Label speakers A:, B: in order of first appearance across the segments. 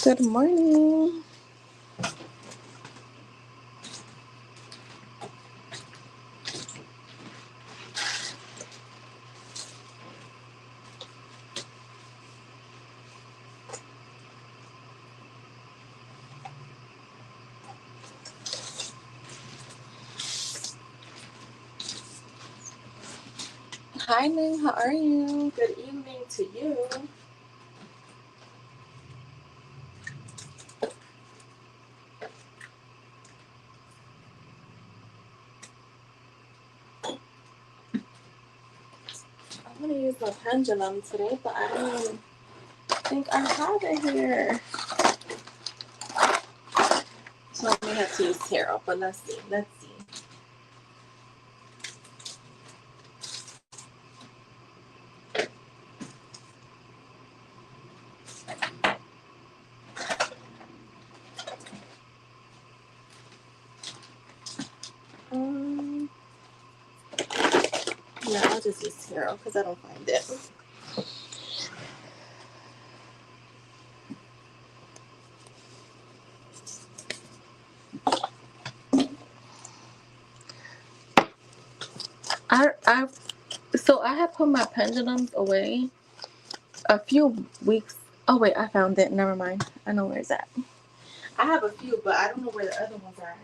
A: Good morning. Hi, Ning. How are you? Good evening to you. I'm going to use my pendulum today, but I don't even think I have it here. So I may have to use tarot, but let's see. Yeah, I'll just use tarot because I don't find it. So I have put my pendulums away a few weeks. Oh wait, I found it. Never mind. I know where it's at. I have a few, but I don't know where the other ones are.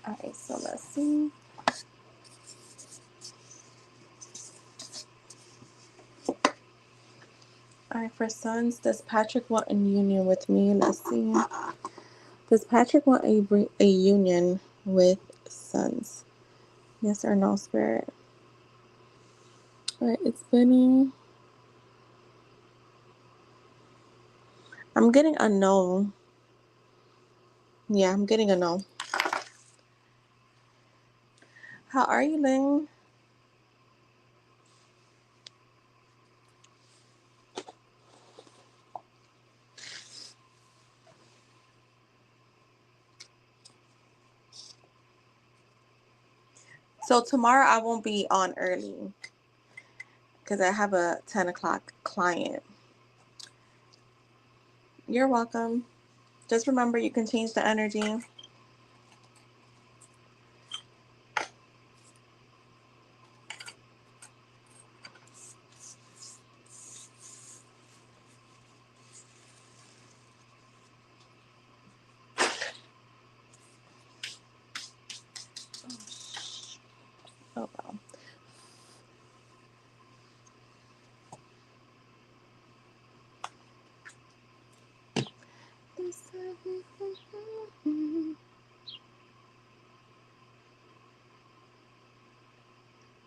A: Alright, so let's see. Alright, for sons, does Patrick want a union with me? Let's see. Does Patrick want a union with sons? Yes or no, Spirit? Alright, it's Benny. I'm getting a no. Yeah, I'm getting a no. How are you, Ling? So tomorrow I won't be on early because I have a 10 o'clock client. You're welcome. Just remember you can change the energy. Oh, wow.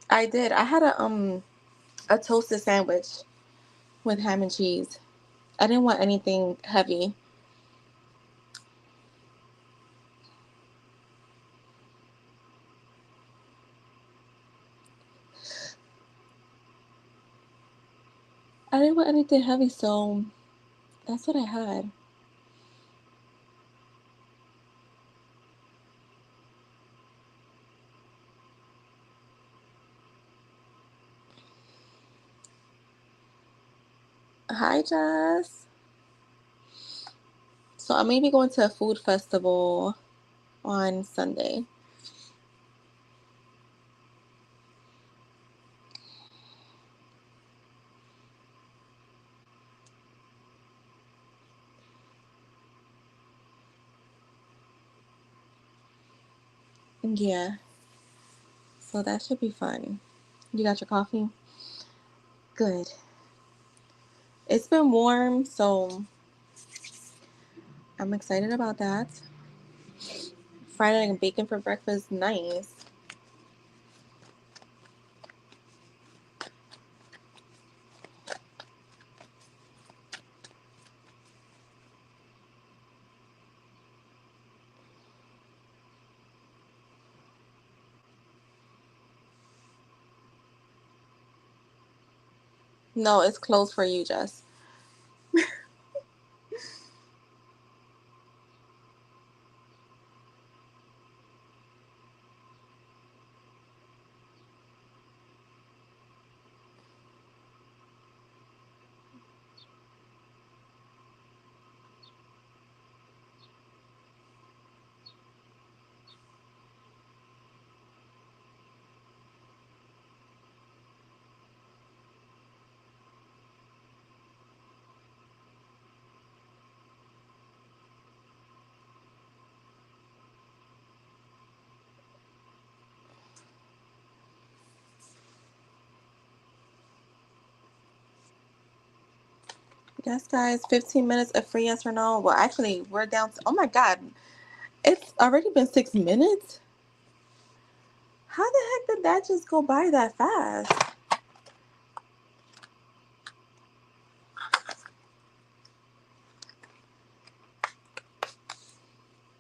A: I did. I had a toasted sandwich with ham and cheese. I didn't want anything heavy. I didn't want anything heavy, so that's what I had. Hi, Jess. So I may be going to a food festival on Sunday. Yeah. So that should be fun. You got your coffee? Good. It's been warm, so I'm excited about that. Fried egg and bacon for breakfast, nice. No, it's closed for you, Jess. Yes, guys, 15 minutes of free yes or no. Well, actually, we're down to, oh my God, it's already been 6 minutes? How the heck did that just go by that fast?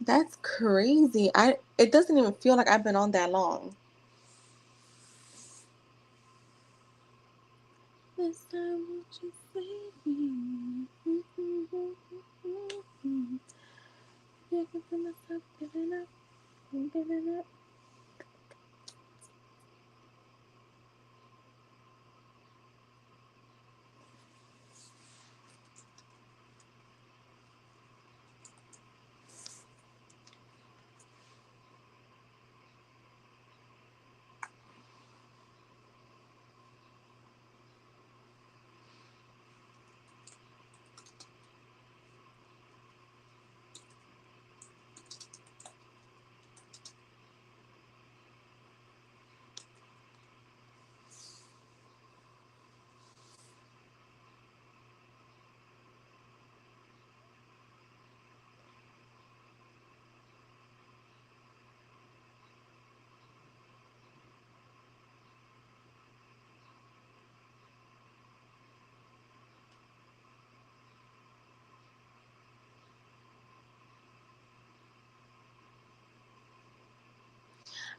A: That's crazy. It doesn't even feel like I've been on that long. This time won't you save me? Giving up, giving up.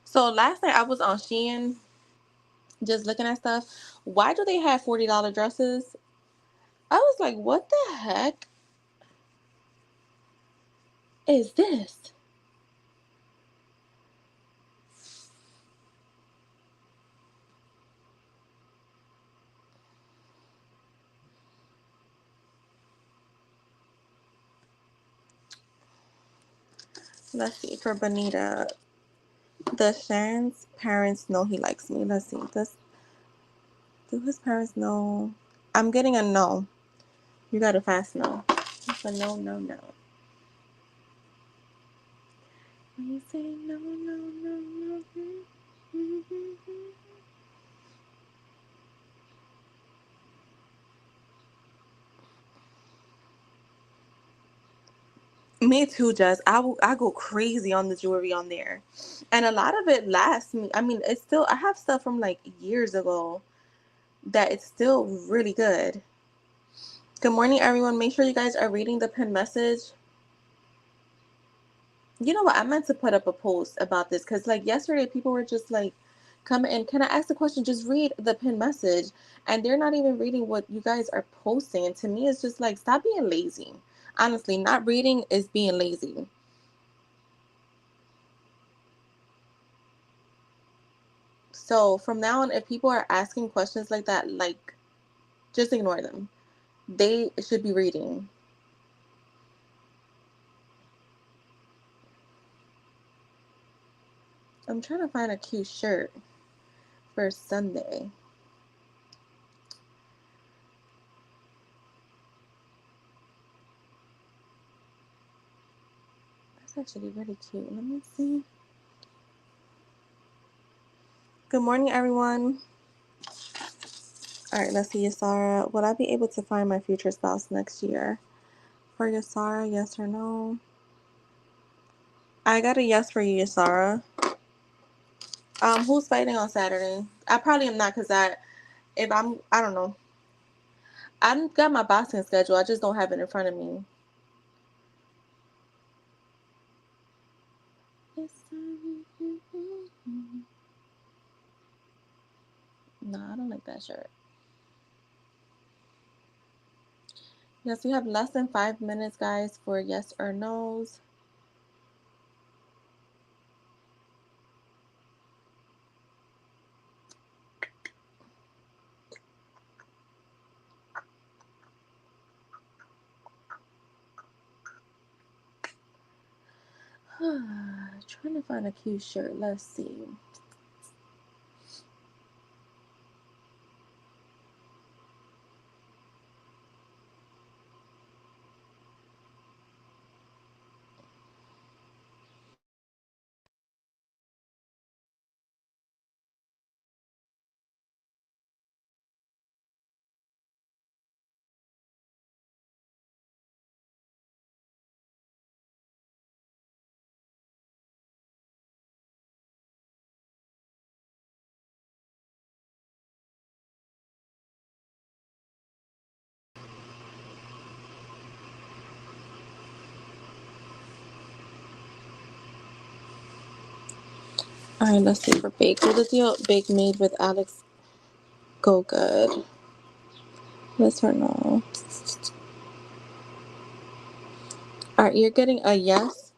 A: So last night I was on Shein just looking at stuff. Why do they have $40 dresses? I was like, what the heck is this? Let's see, for Bonita. The Shan's parents know he likes me. Let's see. Do his parents know? I'm getting a no. You got a fast no. It's a no, no, no. When you say no, no, no, no. Me too, Jess. I go crazy on the jewelry on there, and a lot of it lasts me. I mean, it's still I have stuff from like years ago that it's still really good. Good morning, everyone. Make sure you guys are reading the pin message. You know what? I meant to put up a post about this because, like, yesterday people were just like, come in. Can I ask the question? Just read the pin message. And they're not even reading what you guys are posting. And to me, it's just like, stop being lazy. Honestly, not reading is being lazy. So from now on, if people are asking questions like that, like, just ignore them. They should be reading. I'm trying to find a cute shirt for Sunday. That's actually really cute. Let me see. Good morning, everyone. All right, let's see, Yasara. Will I be able to find my future spouse next year? For Yasara, yes or no? I got a yes for you, Yasara. Who's fighting on Saturday? I probably am not, because I don't know. I've got my boxing schedule. I just don't have it in front of me. No, I don't like that shirt. Yes, we have less than 5 minutes, guys, for yes or no's. Trying to find a cute shirt. Let's see. All right, let's see for bake. Will the deal bake made with Alex go good? Yes or no? All right, you're getting a yes.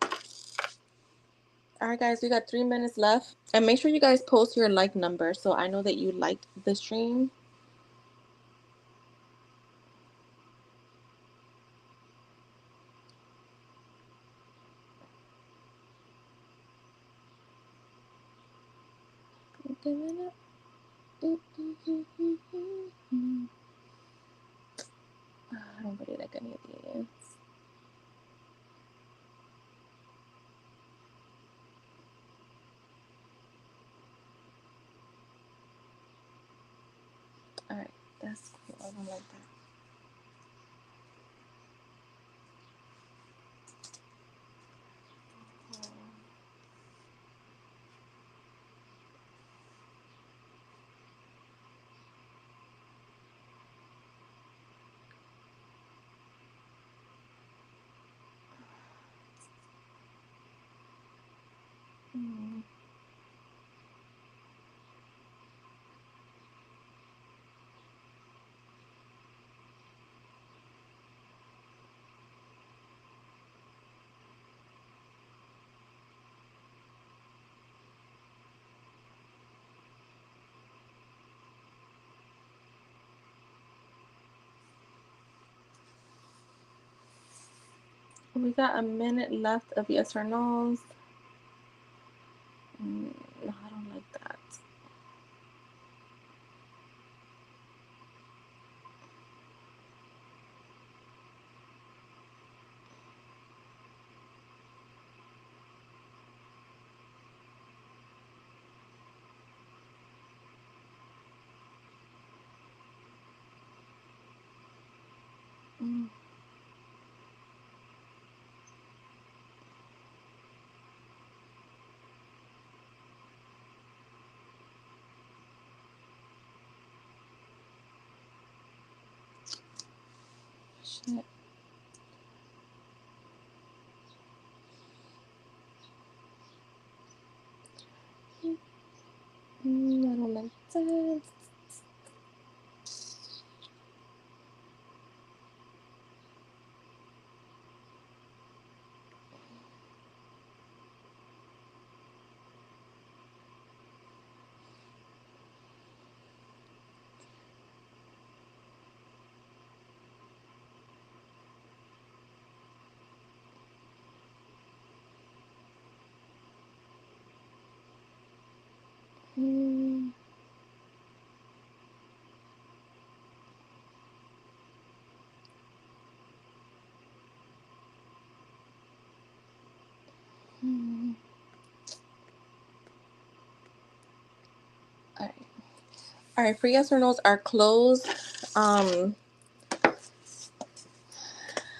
A: All right, guys, we got 3 minutes left. And make sure you guys post your like number so I know that you liked the stream. I don't really like any of these. All right, that's cool. I don't like that. We got a minute left of yes or no's. No, I don't like that. Mm. Shit. I don't like that. Mm. Mm. All right. All right. For yes or no's are closed.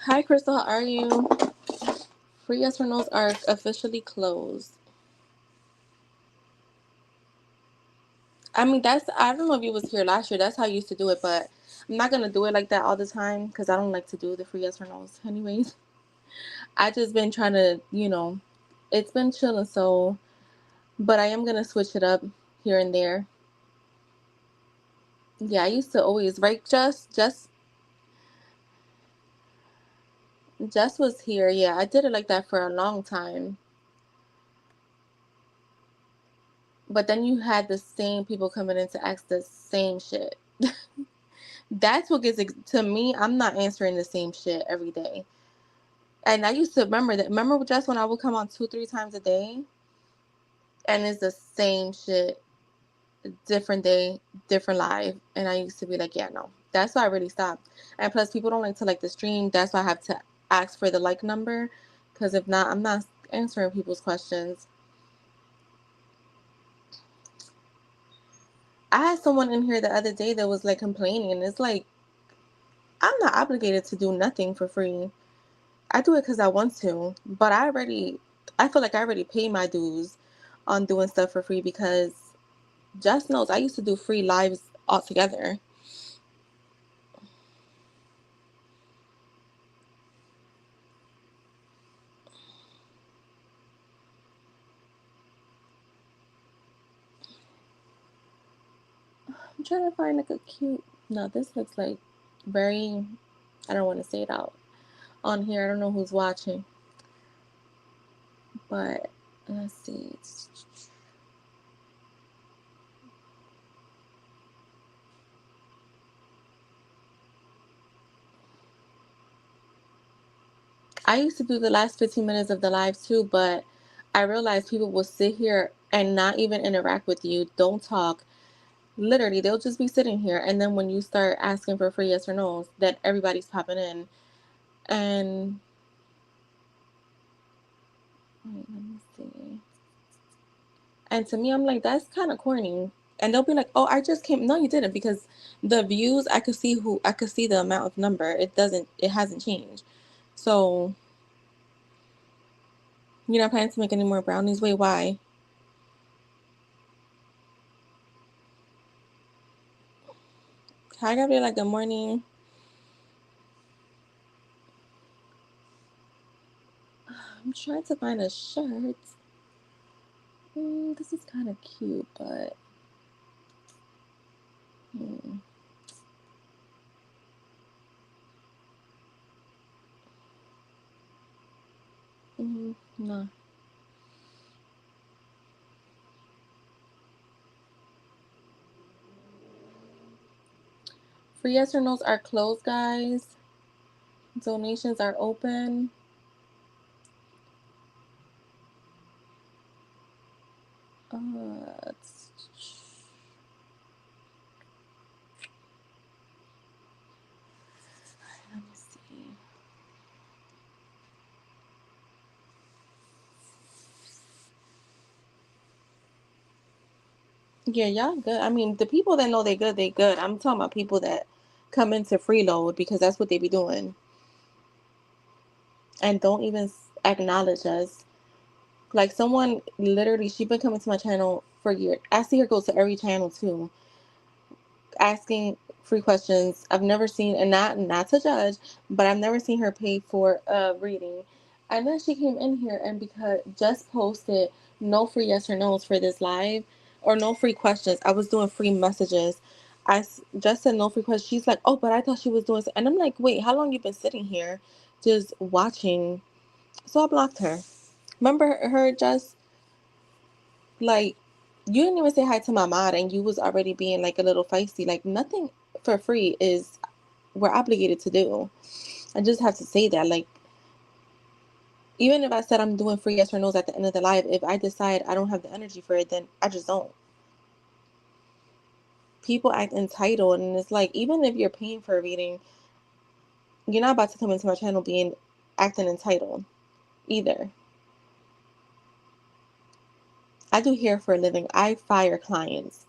A: Hi, Crystal. How are you? For yes or no's are officially closed. I mean, I don't know if you was here last year. That's how I used to do it, but I'm not gonna do it like that all the time because I don't like to do the free yes or no's. Anyways, I just been trying to, it's been chilling. So, but I am gonna switch it up here and there. Yeah, I used to always, right? Just Jess was here. Yeah, I did it like that for a long time. But then you had the same people coming in to ask the same shit. That's what gets to me. I'm not answering the same shit every day. And I used to remember that. Remember just when I would come on 2, 3 times a day, and it's the same shit, different day, different live. And I used to be like, yeah, no. That's why I really stopped. And plus, people don't like to like the stream. That's why I have to ask for the like number, because if not, I'm not answering people's questions. I had someone in here the other day that was like complaining. It's like, I'm not obligated to do nothing for free. I do it because I want to, but I feel like I already paid my dues on doing stuff for free, because Just knows I used to do free lives altogether. I'm trying to find like a cute. No, this looks like very. I don't want to say it out on here. I don't know who's watching, but let's see. I used to do the last 15 minutes of the live too, but I realized people will sit here and not even interact with you. Don't talk. Literally, they'll just be sitting here, and then when you start asking for free yes or no's, then everybody's popping in. And wait, let me see. And to me, I'm like, that's kind of corny. And they'll be like, "Oh, I just came." No, you didn't, because the views, I could see the amount of number. It hasn't changed. So you're not planning to make any more brownies. Wait, why? Hi, Gabriela. Good morning. I'm trying to find a shirt. This is kind of cute, but hmm, no. Free yes or no's are closed, guys. Donations are open. Let me see. Yeah, y'all good. I mean, the people that know they good, they good. I'm talking about people that come into freeload because that's what they be doing and don't even acknowledge us. Like someone literally, she been coming to my channel for years. I see her go to every channel too, asking free questions. I've never seen, and not to judge, but I've never seen her pay for a reading. And then she came in here and because just posted no free yes or no's for this live, or no free questions. I was doing free messages. Just said no free questions. She's like, oh, but I thought she was doing. And I'm like, wait, how long you been sitting here, just watching? So I blocked her. Remember her just like, you didn't even say hi to my mod, and you was already being like a little feisty. Like nothing for free is we're obligated to do. I just have to say that. Like, even if I said I'm doing free yes or no's at the end of the live, if I decide I don't have the energy for it, then I just don't. People act entitled, and it's like, even if you're paying for a reading, you're not about to come into my channel being acting entitled either. I do hair for a living. I fire clients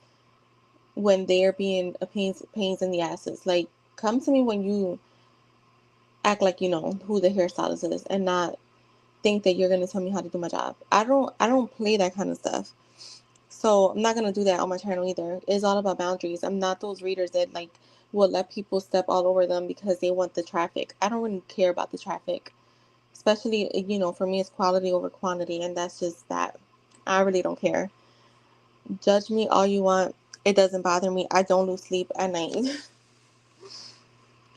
A: when they are being a pains in the asses. Like, come to me when you act like you know who the hairstylist is, and not think that you're gonna tell me how to do my job. I don't play that kind of stuff. So I'm not gonna do that on my channel either. It's all about boundaries. I'm not those readers that like will let people step all over them because they want the traffic. I don't really care about the traffic. Especially, for me it's quality over quantity, and that's just that. I really don't care. Judge me all you want. It doesn't bother me. I don't lose sleep at night.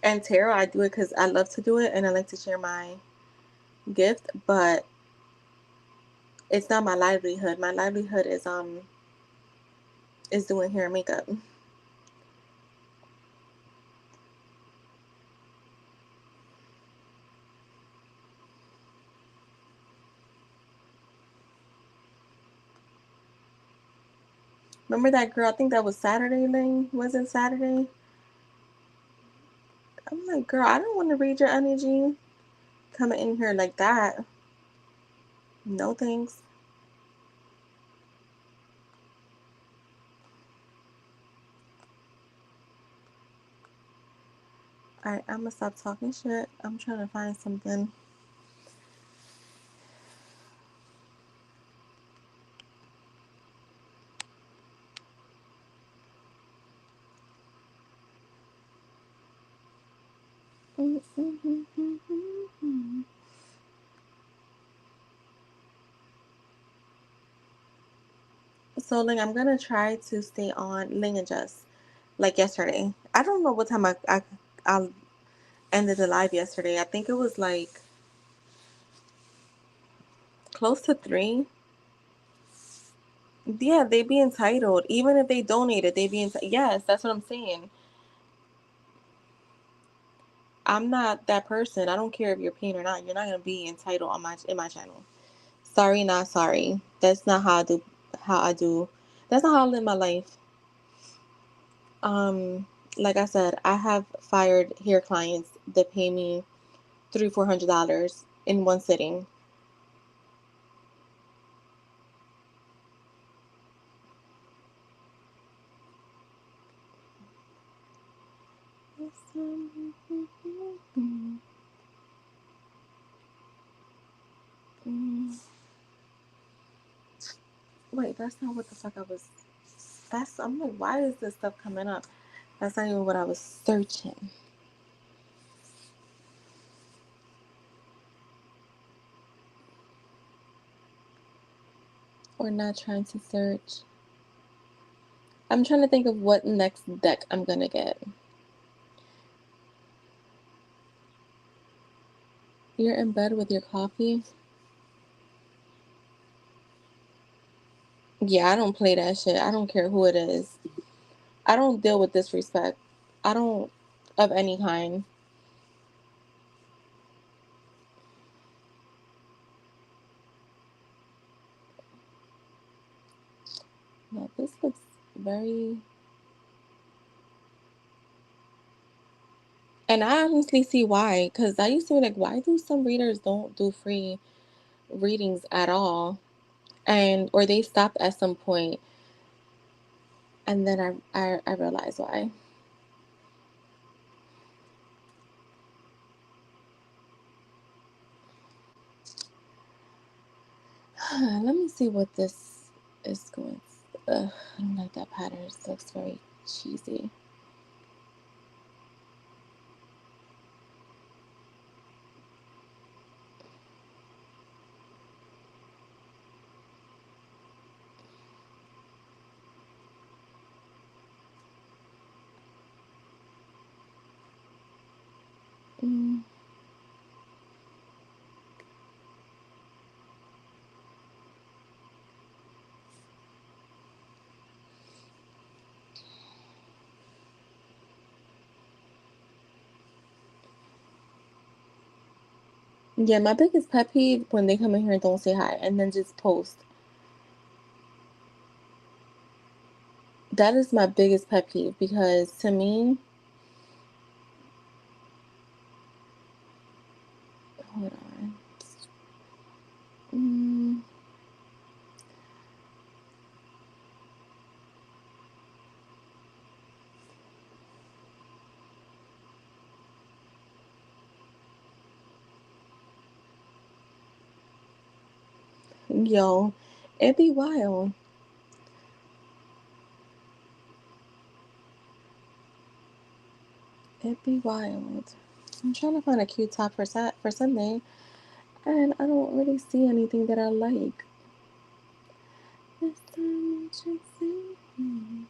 A: And tarot, I do it because I love to do it and I like to share my gift, but it's not my livelihood. My livelihood is doing hair and makeup. Remember that girl? I think that was Saturday, Lane. Was it Saturday? I'm like, girl, I don't want to read your energy coming in here like that. No thanks. Alright, I'm gonna stop talking shit. I'm trying to find something. So, Ling, I'm gonna try to stay on Ling and Just like yesterday. I don't know what time I ended the live yesterday. I think it was like close to 3. Yeah, they be entitled. Even if they donated, they be entitled. Yes, that's what I'm saying. I'm not that person. I don't care if you're paying or not. You're not gonna be entitled on my in my channel. Sorry, not sorry. That's not how I do. How I do. That's not how I live my life. Um, like I said, I have fired hair clients that pay me $300-400 in one sitting. Wait, that's not what the fuck I was. That's I'm like, why is this stuff coming up? That's not even what I was searching. Or not trying to search. I'm trying to think of what next deck I'm gonna get. You're in bed with your coffee? Yeah, I don't play that shit. I don't care who it is. I don't deal with disrespect. I don't, of any kind. No, this looks very. And I honestly see why. Because I used to be like, why do some readers don't do free readings at all? And, or they stop at some point, and then I realize why. Let me see what this is going. Ugh, I don't like that pattern. It looks very cheesy. Mm. Yeah, my biggest pet peeve when they come in here and don't say hi and then just post. That is my biggest pet peeve because to me, hold on. Mm, yo, it be wild. It be wild. I'm trying to find a cute top for Sunday, and I don't really see anything that I like. This time you should see me.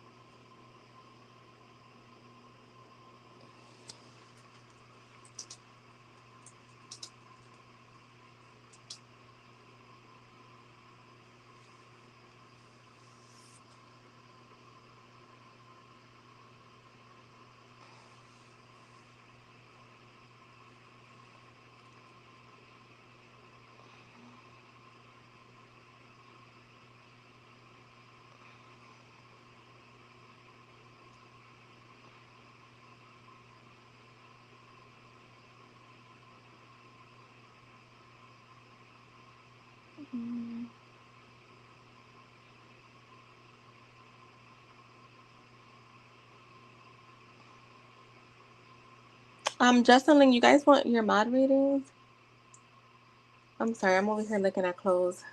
A: Justin, you guys want your mod ratings? I'm sorry, I'm over here looking at clothes.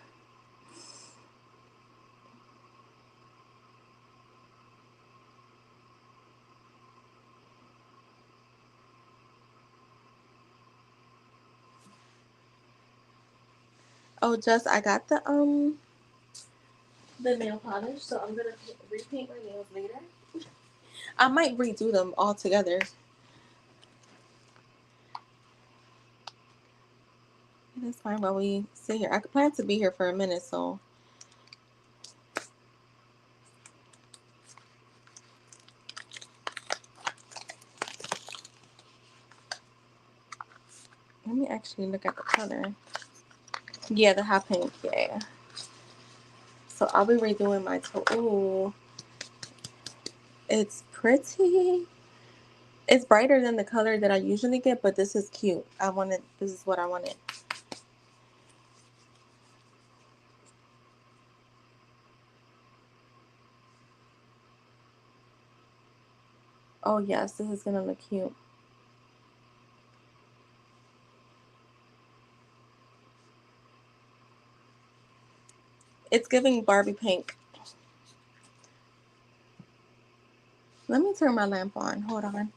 A: Oh, Just I got the nail polish, so I'm gonna repaint my nails later. I might redo them all together. It's fine while we sit here. I plan to be here for a minute, so. Let me actually look at the color. Yeah, the hot pink, yeah. So I'll be redoing my toe. Ooh, it's pretty. It's brighter than the color that I usually get, but this is cute. This is what I wanted. Oh yes, this is gonna look cute. It's giving Barbie pink. Let me turn my lamp on. Hold on.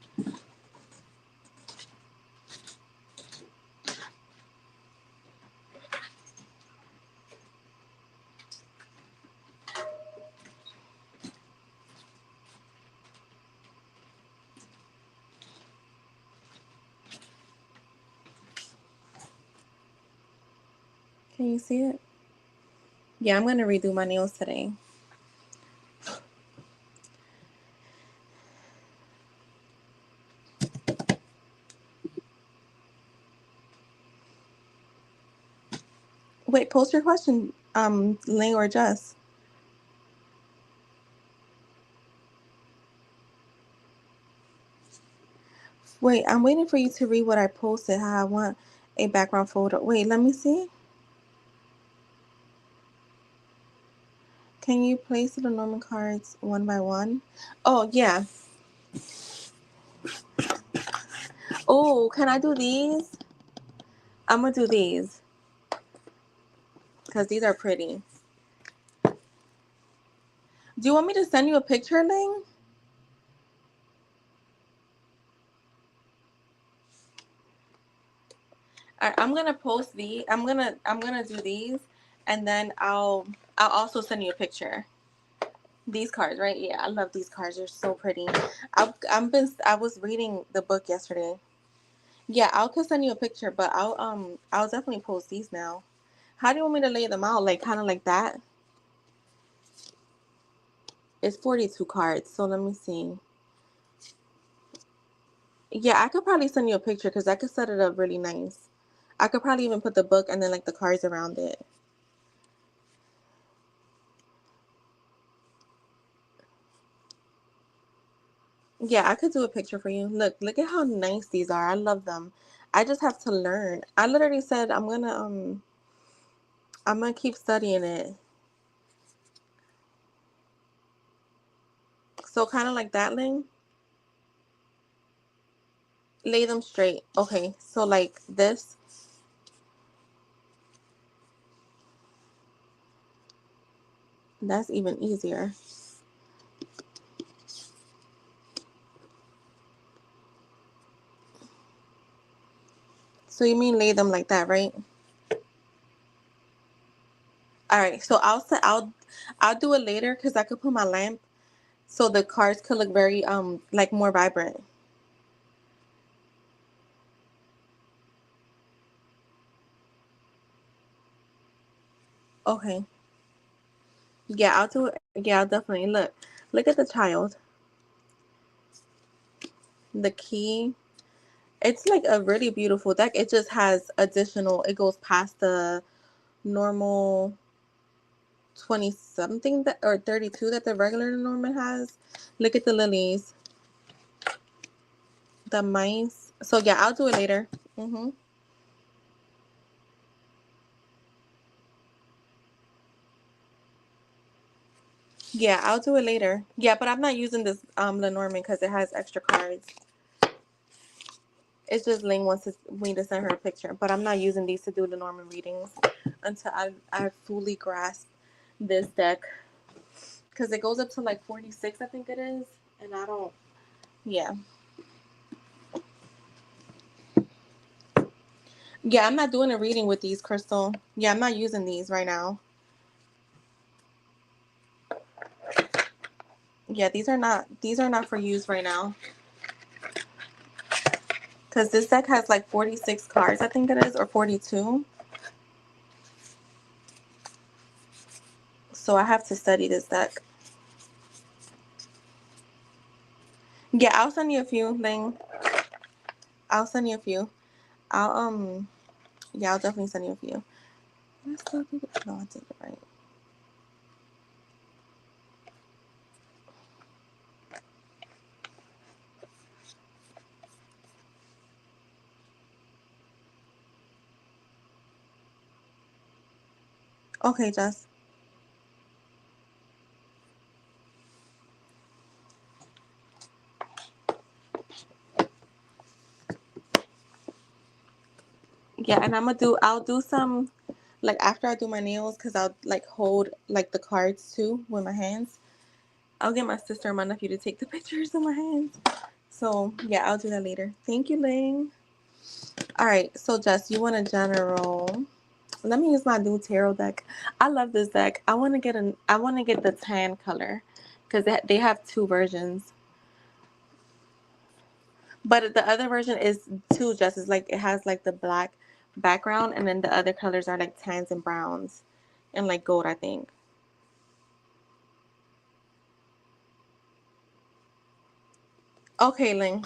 A: Can you see it? Yeah, I'm gonna redo my nails today. Wait, post your question, Ling or Jess. Wait, I'm waiting for you to read what I posted. How I want a background photo. Wait, let me see. Can you place the Lenormand cards one by one? Oh, yeah. Oh, can I do these? I'm going to do these because these are pretty. Do you want me to send you a picture, Ling? I'm gonna post these. I'm gonna do these, and then I'll also send you a picture. These cards, right? Yeah, I love these cards. They're so pretty. I was reading the book yesterday. Yeah, I'll could send you a picture, but I'll definitely post these now. How do you want me to lay them out? Like kind of like that? It's 42 cards, so let me see. Yeah, I could probably send you a picture because I could set it up really nice. I could probably even put the book and then like the cards around it. Yeah, I could do a picture for you. Look at how nice these are. I love them. I just have to learn. I literally said I'm gonna keep studying it. So kind of like that, Ling. Lay them straight. Okay, so like this. That's even easier. So you mean lay them like that, right? All right. So I'll do it later because I could put my lamp so the cards could look very like more vibrant. Okay. Yeah, I'll do it. Yeah, I'll definitely look. Look at the child. The key. It's like a really beautiful deck. It just has additional. It goes past the normal 20 something that or 32 that the regular Norman has. Look at the lilies, the mice. So yeah, I'll do it later. Mhm. Yeah, I'll do it later. Yeah, but I'm not using this Lenormand because it has extra cards. It's just Ling wants me to send her a picture, but I'm not using these to do Lenormand readings until I fully grasp this deck, because it goes up to like 46, I think it is, and I don't. Yeah, yeah, I'm not doing a reading with these, Crystal. Yeah, I'm not using these right now. Yeah, these are not for use right now. Because this deck has like 46 cards, I think it is, or 42. So I have to study this deck. Yeah, I'll send you a few, Ling. I'll send you a few. I'll yeah, I'll definitely send you a few. Did I still do it? No, I did it right. Okay, Jess. Yeah, and I'll do some, like after I do my nails, because I'll like hold like the cards too with my hands. I'll get my sister and my nephew to take the pictures of my hands. So yeah, I'll do that later. Thank you, Ling. All right, so Jess, you want a general? Let me use my new tarot deck. I love this deck. I want to get the tan color, because they have two versions. But the other version is two dresses. Like it has like the black background, and then the other colors are like tans and browns, and like gold, I think. Okay, Ling.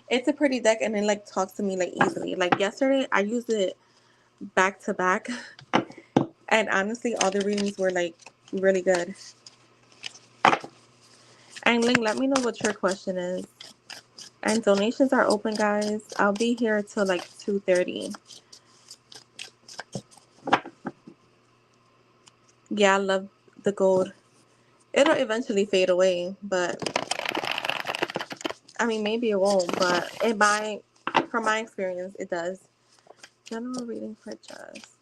A: It's a pretty deck, and it like talks to me like easily. Like yesterday, I used it back to back, and honestly, all the readings were like really good. And Ling, let me know what your question is. And donations are open, guys. I'll be here till like 2:30. Yeah, I love the gold. It'll eventually fade away, but I mean, maybe it won't, but from my experience, it does. General reading for Jess.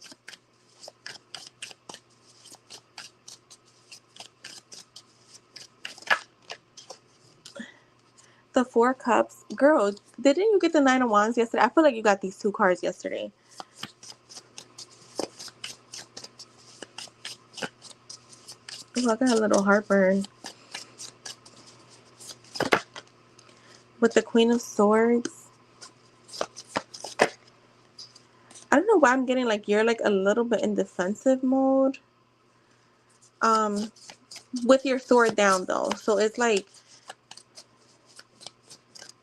A: The Four Cups. Girl, didn't you get the Nine of Wands yesterday? I feel like you got these two cards yesterday. Ooh, I got a little heartburn. With the Queen of Swords. I don't know why I'm getting like you're like a little bit in defensive mode. Um, with your sword down though. So it's like,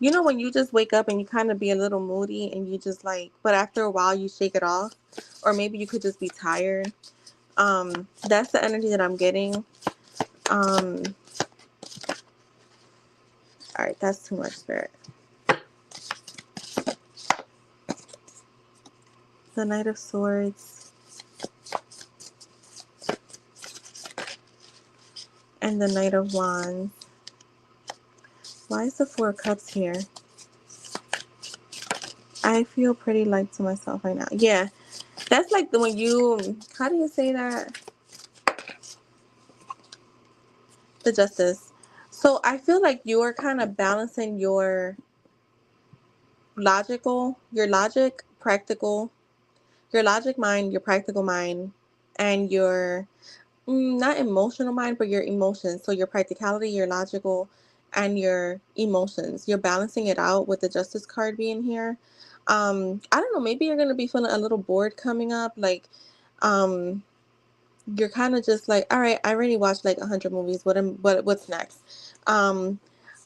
A: you know, when you just wake up and you kind of be a little moody and you just like, but after a while you shake it off, or maybe you could just be tired. That's the energy that I'm getting. All right, that's too much, Spirit. The Knight of Swords and the Knight of Wands. Why is the Four of Cups here? I feel pretty light to myself right now. Yeah, that's like the when you, how do you say that? The Justice. So I feel like you are kind of balancing your logic, practical, your logic mind, your practical mind, and your not emotional mind, but your emotions. So your practicality, your logical, and your emotions. You're balancing it out with the Justice card being here. I don't know. Maybe you're gonna be feeling a little bored coming up. Like, um, you're kind of just like, all right, I already watched like 100 movies. What's next?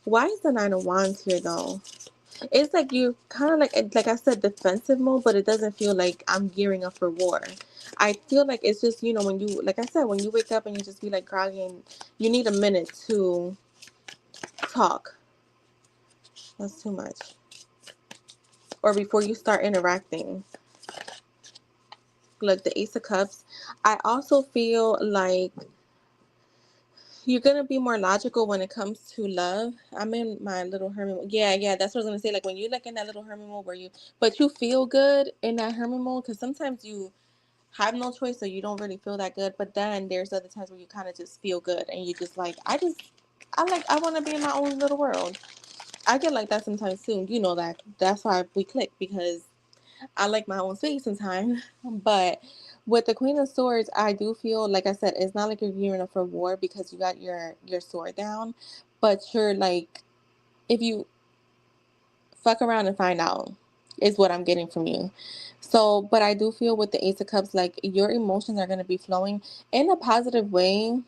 A: Why is the Nine of Wands here though? It's like you kind of like I said, defensive mode, but it doesn't feel like I'm gearing up for war. I feel like it's just, when you, like I said, when you wake up and you just be like groggy and you need a minute to talk. That's too much. or before you start interacting. Look, the Ace of Cups. I also feel like you're gonna be more logical when it comes to love. I'm in my little hermit mode. Yeah, that's what I was gonna say. Like when you like in that little hermit mode where but you feel good in that hermit mode, because sometimes you have no choice, so you don't really feel that good. But then there's other times where you kind of just feel good, and you just like, I want to be in my own little world. I get like that sometimes too. You know that. That's why we click, because I like my own space sometimes. But with the Queen of Swords, I do feel like I said, it's not like you're gearing up for war because you got your sword down, but you're like, if you fuck around and find out, is what I'm getting from you. So, but I do feel with the Ace of Cups, like your emotions are going to be flowing in a positive way,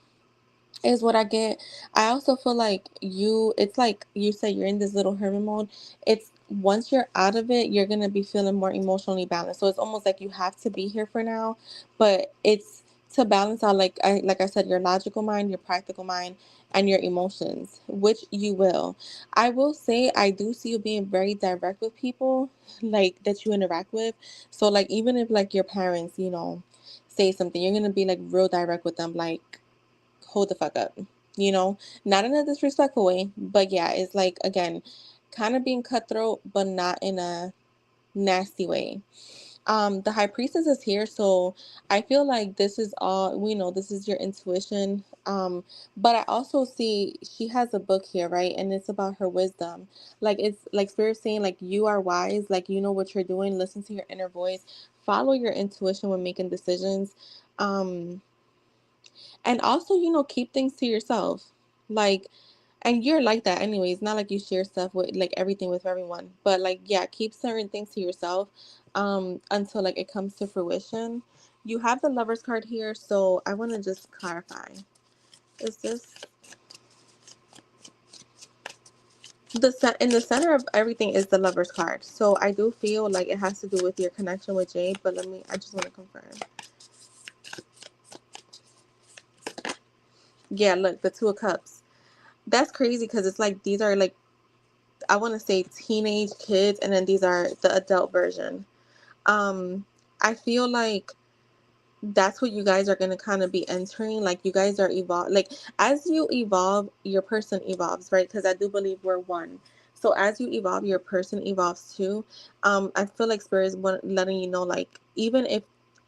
A: is what I get. I also feel like it's like you said, you're in this little hermit mode. It's once you're out of it, you're gonna be feeling more emotionally balanced. So it's almost like you have to be here for now, but it's to balance out, like I said, your logical mind, your practical mind, and your emotions, which you will. I will say I do see you being very direct with people, like that you interact with. So like even if like your parents, say something, you're gonna be like real direct with them, like hold the fuck up, not in a disrespectful way, but yeah, it's like, again, kind of being cutthroat, but not in a nasty way. The high priestess is here, so I feel like this is all we know. This is your intuition. But I also see she has a book here, right? And it's about her wisdom. Like it's like spirit saying, like you are wise, like you know what you're doing. Listen to your inner voice. Follow your intuition when making decisions. Um, and also, keep things to yourself. Like, and you're like that anyway. It's not like you share stuff with like everything with everyone. But like, yeah, keep certain things to yourself until like it comes to fruition. You have the Lovers card here, so I want to just clarify. Is this in the center of everything is the Lovers card. So I do feel like it has to do with your connection with Jade, but I just want to confirm. Yeah, look, the Two of Cups. That's crazy because it's like these are like, I want to say teenage kids, and then these are the adult version. Um, I feel like that's what you guys are going to kind of be entering. Like you guys are evolve. Like as you evolve, your person evolves, right? Because I do believe we're one. So as you evolve, your person evolves too. I feel like spirit is letting you know, like even if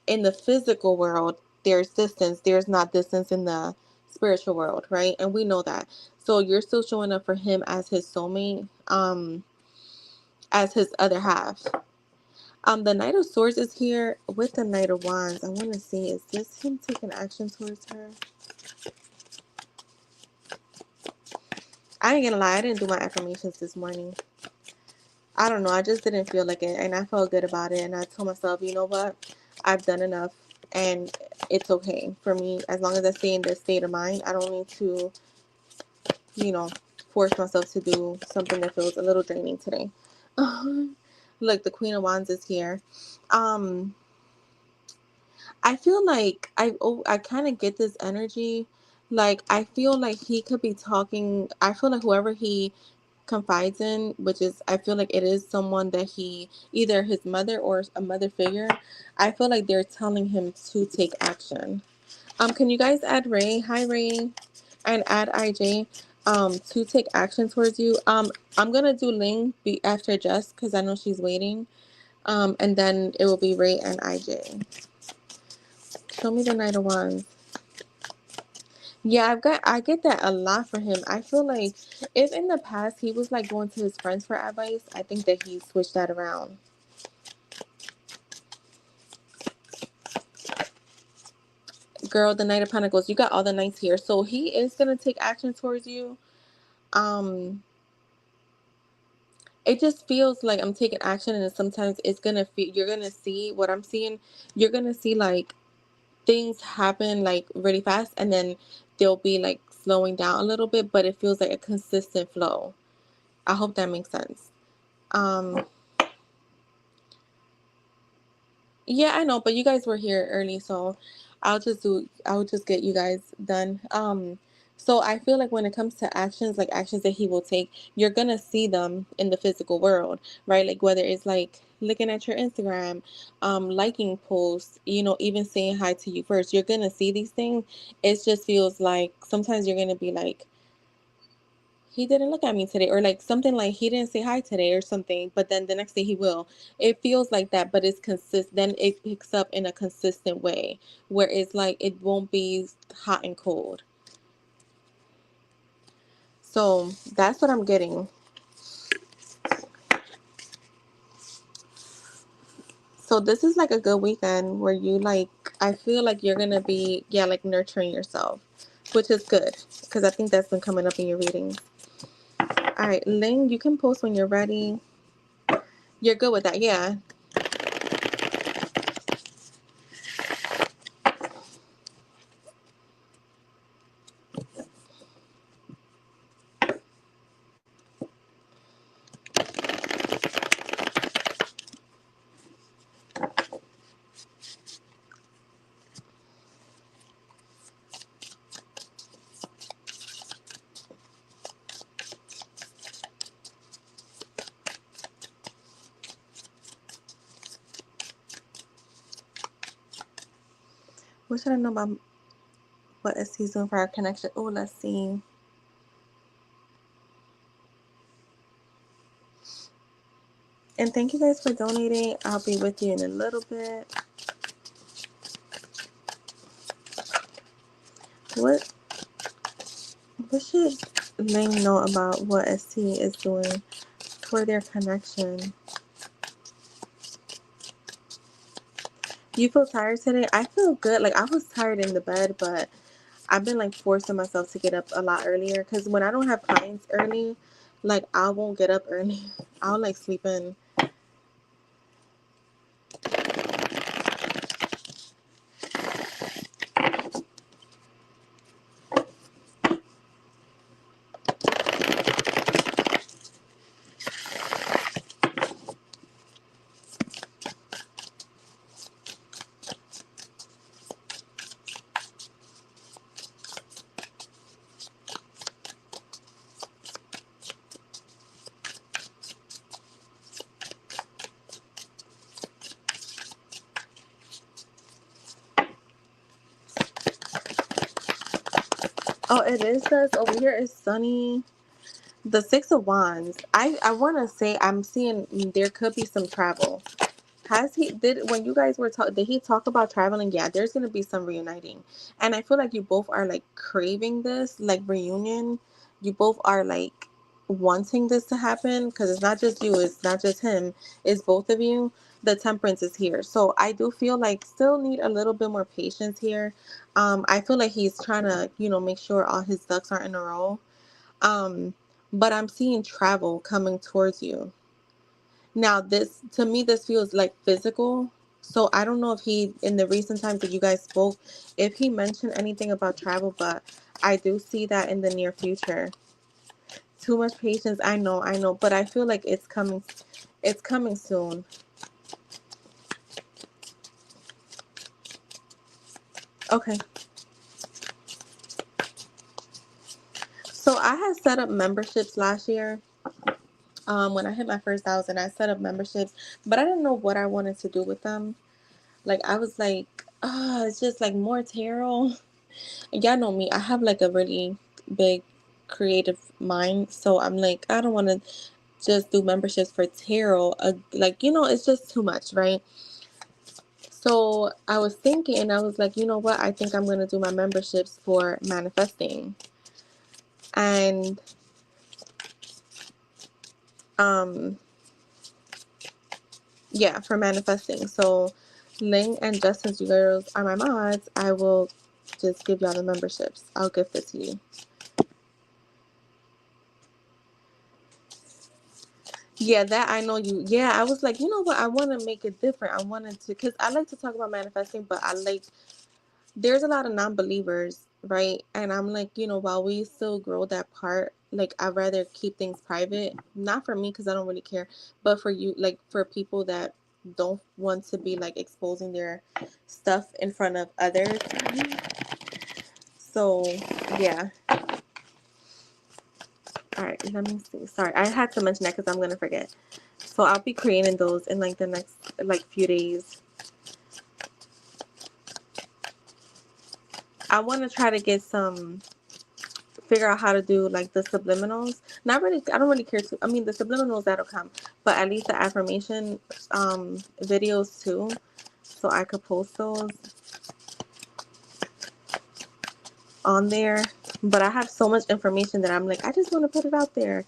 A: in the physical world there's distance, there's not distance in the spiritual world, right? And we know that. So you're still showing up for him as his soulmate, as his other half. The Knight of Swords is here with the Knight of Wands. I want to see, is this him taking action towards her? I ain't gonna lie, I didn't do my affirmations this morning. I don't know, I just didn't feel like it, and I felt good about it, and I told myself, you know what, I've done enough, and it's okay for me, as long as I stay in this state of mind. I don't need to, you know, force myself to do something that feels a little draining today. Look, the Queen of Wands is here. Um, I feel like I kind of get this energy. Like I feel like he could be talking. I feel like whoever he confides in, which is I feel like it is someone that he either his mother or a mother figure. I feel like they're telling him to take action. Can you guys add Ray? Hi Ray, and add IJ. To take action towards you. I'm gonna do Ling after Jess because I know she's waiting. And then it will be Ray and IJ. Show me the Knight of Wands. Yeah, I get that a lot for him. I feel like if in the past he was like going to his friends for advice, I think that he switched that around. Girl, the Knight of Pentacles, you got all the knights here. So he is gonna take action towards you. Um, it just feels like I'm taking action, and sometimes it's gonna feel you're gonna see what I'm seeing. You're gonna see like things happen like really fast, and then they'll be like slowing down a little bit, but it feels like a consistent flow. I hope that makes sense. Um, yeah, I know, but you guys were here early, so I'll just get you guys done. So I feel like when it comes to actions, like actions that he will take, you're gonna see them in the physical world, right? Like whether it's like looking at your Instagram, liking posts, even saying hi to you first, you're gonna see these things. It just feels like sometimes you're gonna be like, he didn't look at me today, or like something like he didn't say hi today or something, but then the next day he will. It feels like that, but it's consist then it picks up in a consistent way where it's like it won't be hot and cold. So that's what I'm getting. So this is like a good weekend where you like, I feel like you're gonna be, yeah, like nurturing yourself, which is good because I think that's been coming up in your readings. All right, Ling, you can post when you're ready. You're good with that, yeah. What should I know about what is he's doing for our connection? Oh, let's see. And thank you guys for donating. I'll be with you in a little bit. What should Ling know about what ST is doing for their connection? You feel tired today? I feel good. Like I was tired in the bed, but I've been like forcing myself to get up a lot earlier because when I don't have clients early, like I won't get up early. I'll like sleep in. Oh, it is us. Over here is sunny. The Six of Wands. I want to say I'm seeing there could be some travel. When you guys were talking, did he talk about traveling? Yeah, there's going to be some reuniting. And I feel like you both are like craving this, like reunion. You both are like wanting this to happen because it's not just you, it's not just him, it's both of you. The Temperance is here. So I do feel like still need a little bit more patience here. I feel like he's trying to, make sure all his ducks are in a row. Um, but I'm seeing travel coming towards you. Now, this to me, this feels like physical. So I don't know if he, in the recent times that you guys spoke, if he mentioned anything about travel, but I do see that in the near future. Too much patience, I know, but I feel like it's coming. It's coming soon. Okay. So I had set up memberships last year. When I hit my first 1,000, I set up memberships, but I didn't know what I wanted to do with them. Like I was like, it's just like more tarot. Y'all know me. I have like a really big creative mind, so I'm like, I don't want to just do memberships for tarot. Like it's just too much, right? So I was thinking, and I was like, you know what? I think I'm gonna do my memberships for manifesting, and um, yeah, for manifesting. So Ling and Justin's, you girls are my mods. I will just give y'all the memberships. I'll gift it to you. Yeah, that I know you. Yeah, I was like, you know what? I want to make it different. I wanted to, because I like to talk about manifesting, but there's a lot of non believers, right? And I'm like, while we still grow that part, like, I'd rather keep things private. Not for me, because I don't really care, but for you, like, for people that don't want to be like exposing their stuff in front of others. So yeah. All right, let me see. Sorry, I had to mention that because I'm gonna forget. So I'll be creating those in like the next like few days. I want to try to get some, figure out how to do like the subliminals. Not really, I don't really care to. I mean, the subliminals that'll come, but at least the affirmation videos too, so I could post those on there. But I have so much information that I'm like, I just want to put it out there,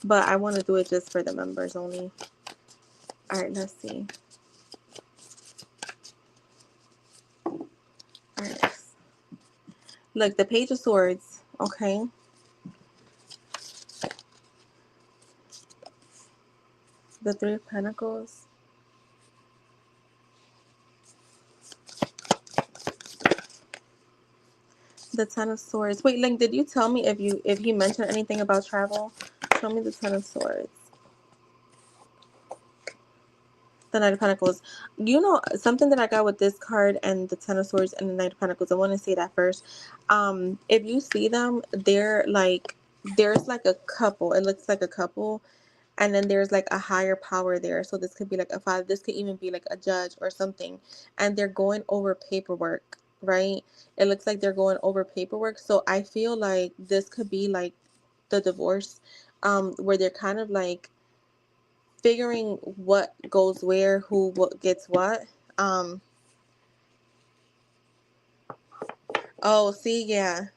A: but I want to do it just for the members only. All right, let's see. All right, look, the Page of Swords. Okay, the Three of Pentacles. The Ten of Swords. Wait, Link, did you tell me if he mentioned anything about travel? Show me the Ten of Swords. The Knight of Pentacles. You know, something that I got with this card and the Ten of Swords and the Knight of Pentacles, I want to say that first. If you see them, they're like, there's like a couple. It looks like a couple. And then there's like a higher power there. So this could be like a father. This could even be like a judge or something. And they're going over paperwork, right? It looks like they're going over paperwork. So I feel like this could be like the divorce, where they're kind of like figuring what goes where, who what gets what. Um, oh, see, yeah.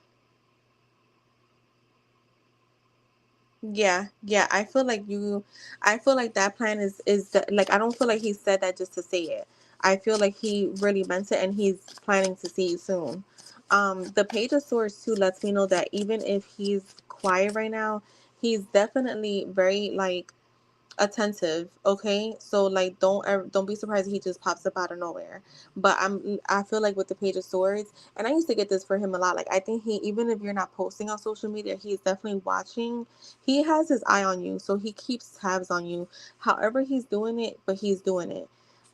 A: Yeah. I feel like that plan like, I don't feel like he said that just to say it. I feel like he really meant it and he's planning to see you soon. The Page of Swords too lets me know that even if he's quiet right now, he's definitely very like attentive. Okay, so like don't be surprised if he just pops up out of nowhere. But I feel like with the Page of Swords, and I used to get this for him a lot, like I think he, even if you're not posting on social media, he's definitely watching. He has his eye on you, so he keeps tabs on you, however he's doing it, but he's doing it.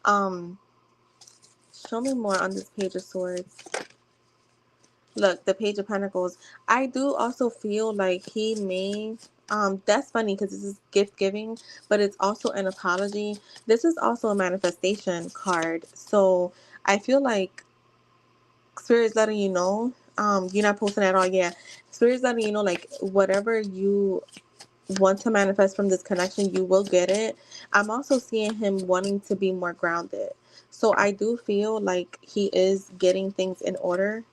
A: um Show me more on this Page of Swords. Look, the Page of Pentacles. I do also feel like he may, that's funny because this is gift giving, but it's also an apology. This is also a manifestation card. So I feel like Spirit's letting you know, you're not posting at all. Yeah. Spirit's letting you know, like, whatever you want to manifest from this connection, you will get it. I'm also seeing him wanting to be more grounded. So I do feel like he is getting things in order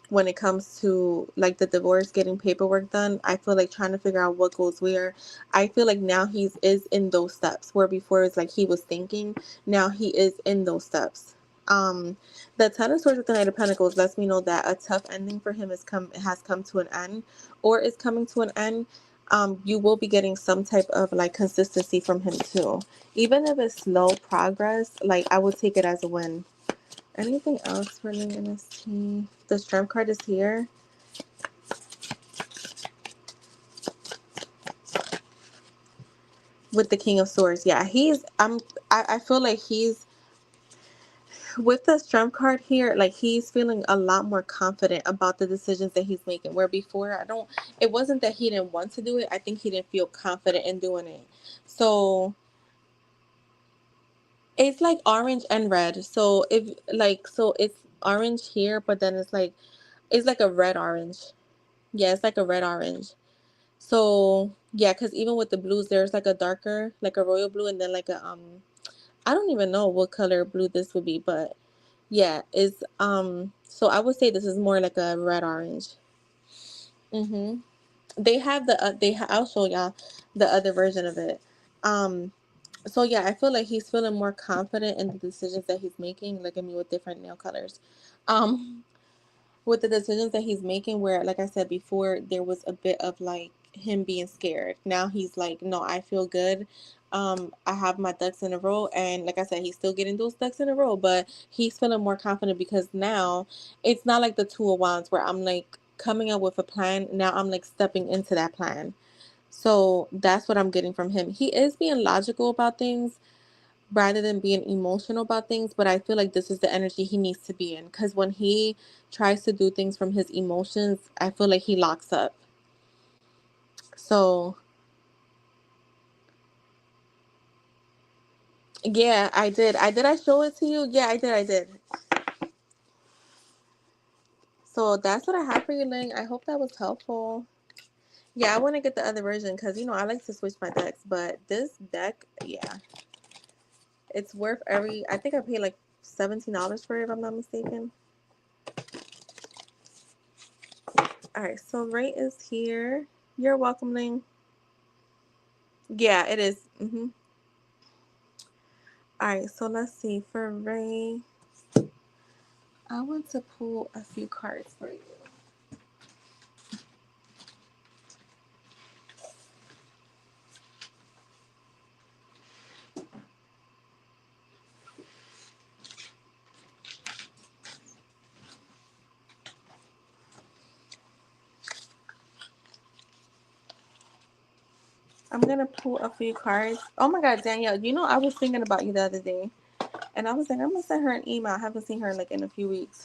A: when it comes to like the divorce, getting paperwork done. I feel like trying to figure out what goes where. I feel like now he's is in those steps where before it's like he was thinking. Now he is in those steps. um the Ten of Swords with the Knight of Pentacles lets me know that a tough ending for him has come to an end, or is coming to an end. You will be getting some type of like consistency from him too, even if it's slow progress. Like, I would take it as a win. Anything else for Link NST? The Strength card is here. With the King of Swords. Yeah, I feel like he's, with the Strength card here, like he's feeling a lot more confident about the decisions that he's making. Where before, it wasn't that he didn't want to do it. I think he didn't feel confident in doing it. So it's like orange and red. So so it's orange here, but then it's like a red orange. Yeah, it's like a red orange. So yeah, because even with the blues, there's like a darker, like a royal blue, and then like a I don't even know what color blue this would be, but yeah, it's so I would say this is more like a red orange. Mm-hmm. They have I'll show y'all the other version of it. Um, so yeah, I feel like he's feeling more confident in the decisions that he's making. Look at me with different nail colors. Um, with the decisions that he's making, where like I said before, there was a bit of like him being scared. Now he's like, no, I feel good. I have my ducks in a row, and like I said, he's still getting those ducks in a row, but he's feeling more confident because now it's not like the Two of Wands where I'm like coming up with a plan. Now I'm like stepping into that plan. So that's what I'm getting from him. He is being logical about things, rather than being emotional about things. But I feel like this is the energy he needs to be in, because when he tries to do things from his emotions, I feel like he locks up. So yeah, I did. I show it to you? Yeah, I did. So that's what I have for you, Ling. I hope that was helpful. Yeah, I want to get the other version because, I like to switch my decks. But this deck, yeah, it's worth I think I paid like $17 for it, if I'm not mistaken. All right, so Ray is here. You're welcome, Ling. Yeah, it is. All right, so let's see. For Ray, I want to pull a few cards for you. I'm going to pull a few cards. Oh my God, Danielle, I was thinking about you the other day. And I was like, I'm going to send her an email. I haven't seen her like in a few weeks.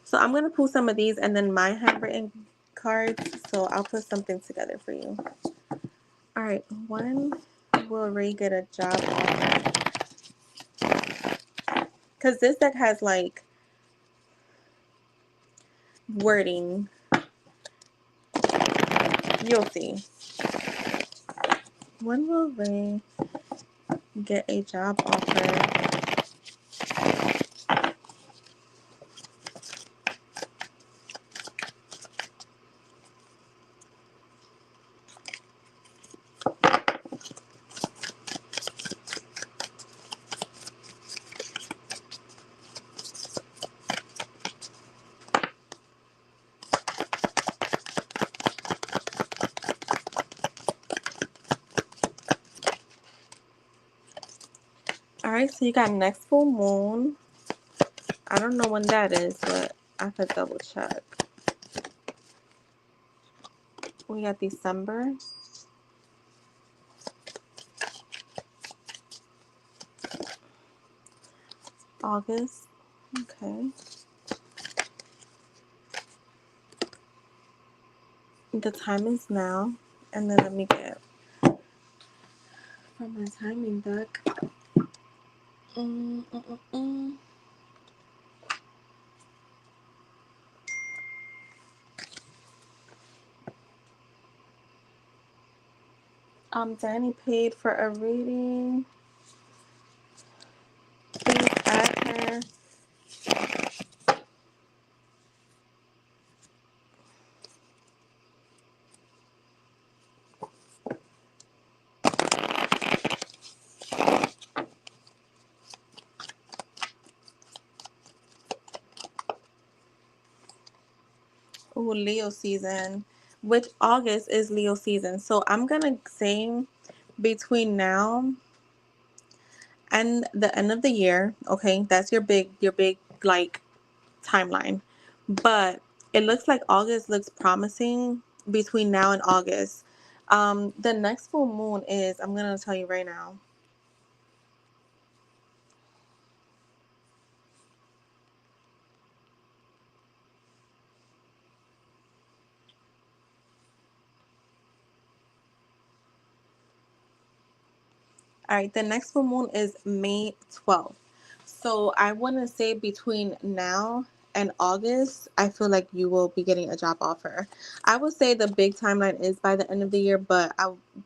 A: So I'm going to pull some of these and then my handwritten cards. So I'll put something together for you. All right. When will Ray get a job offer? Because this deck has like wording. You'll see. When will Ray get a job offer? All right, so you got next full moon. I don't know when that is, but I could double check. We got December. August. Okay. The time is now. And then let me get from my timing deck. Danny paid for a reading. Please add her. Ooh, Leo season. Which August is Leo season. So I'm gonna say between now and the end of the year. Okay, that's your big like timeline. But it looks like August looks promising between now and August. The next full moon is, I'm gonna tell you right now. All right, the next full moon is May 12th. So I want to say between now and August, I feel like you will be getting a job offer. I would say the big timeline is by the end of the year, but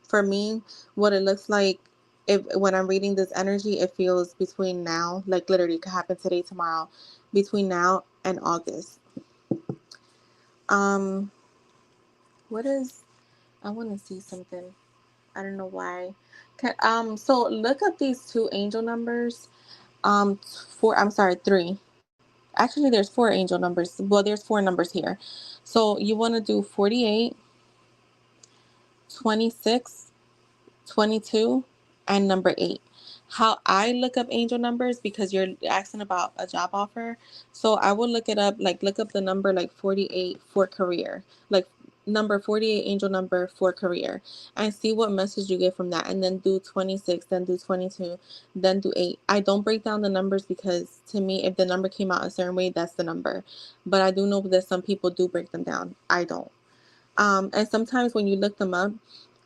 A: for me, what it looks like, if when I'm reading this energy, it feels between now, like literally it could happen today, tomorrow, between now and August. Um, what is? I want to see something. I don't know why. So look up these two angel numbers. I'm sorry, three. Actually, there's four angel numbers. Well, there's four numbers here. So you want to do 48, 26, 22, and number 8. How I look up angel numbers, because you're asking about a job offer. So I will look it up, like look up the number like 48 for career. Like number 48 angel number for career, and see what message you get from that, and then do 26, then do 22, then do 8. I don't break down the numbers because to me, if the number came out a certain way, that's the number. But I do know that some people do break them down. I don't. And sometimes when you look them up,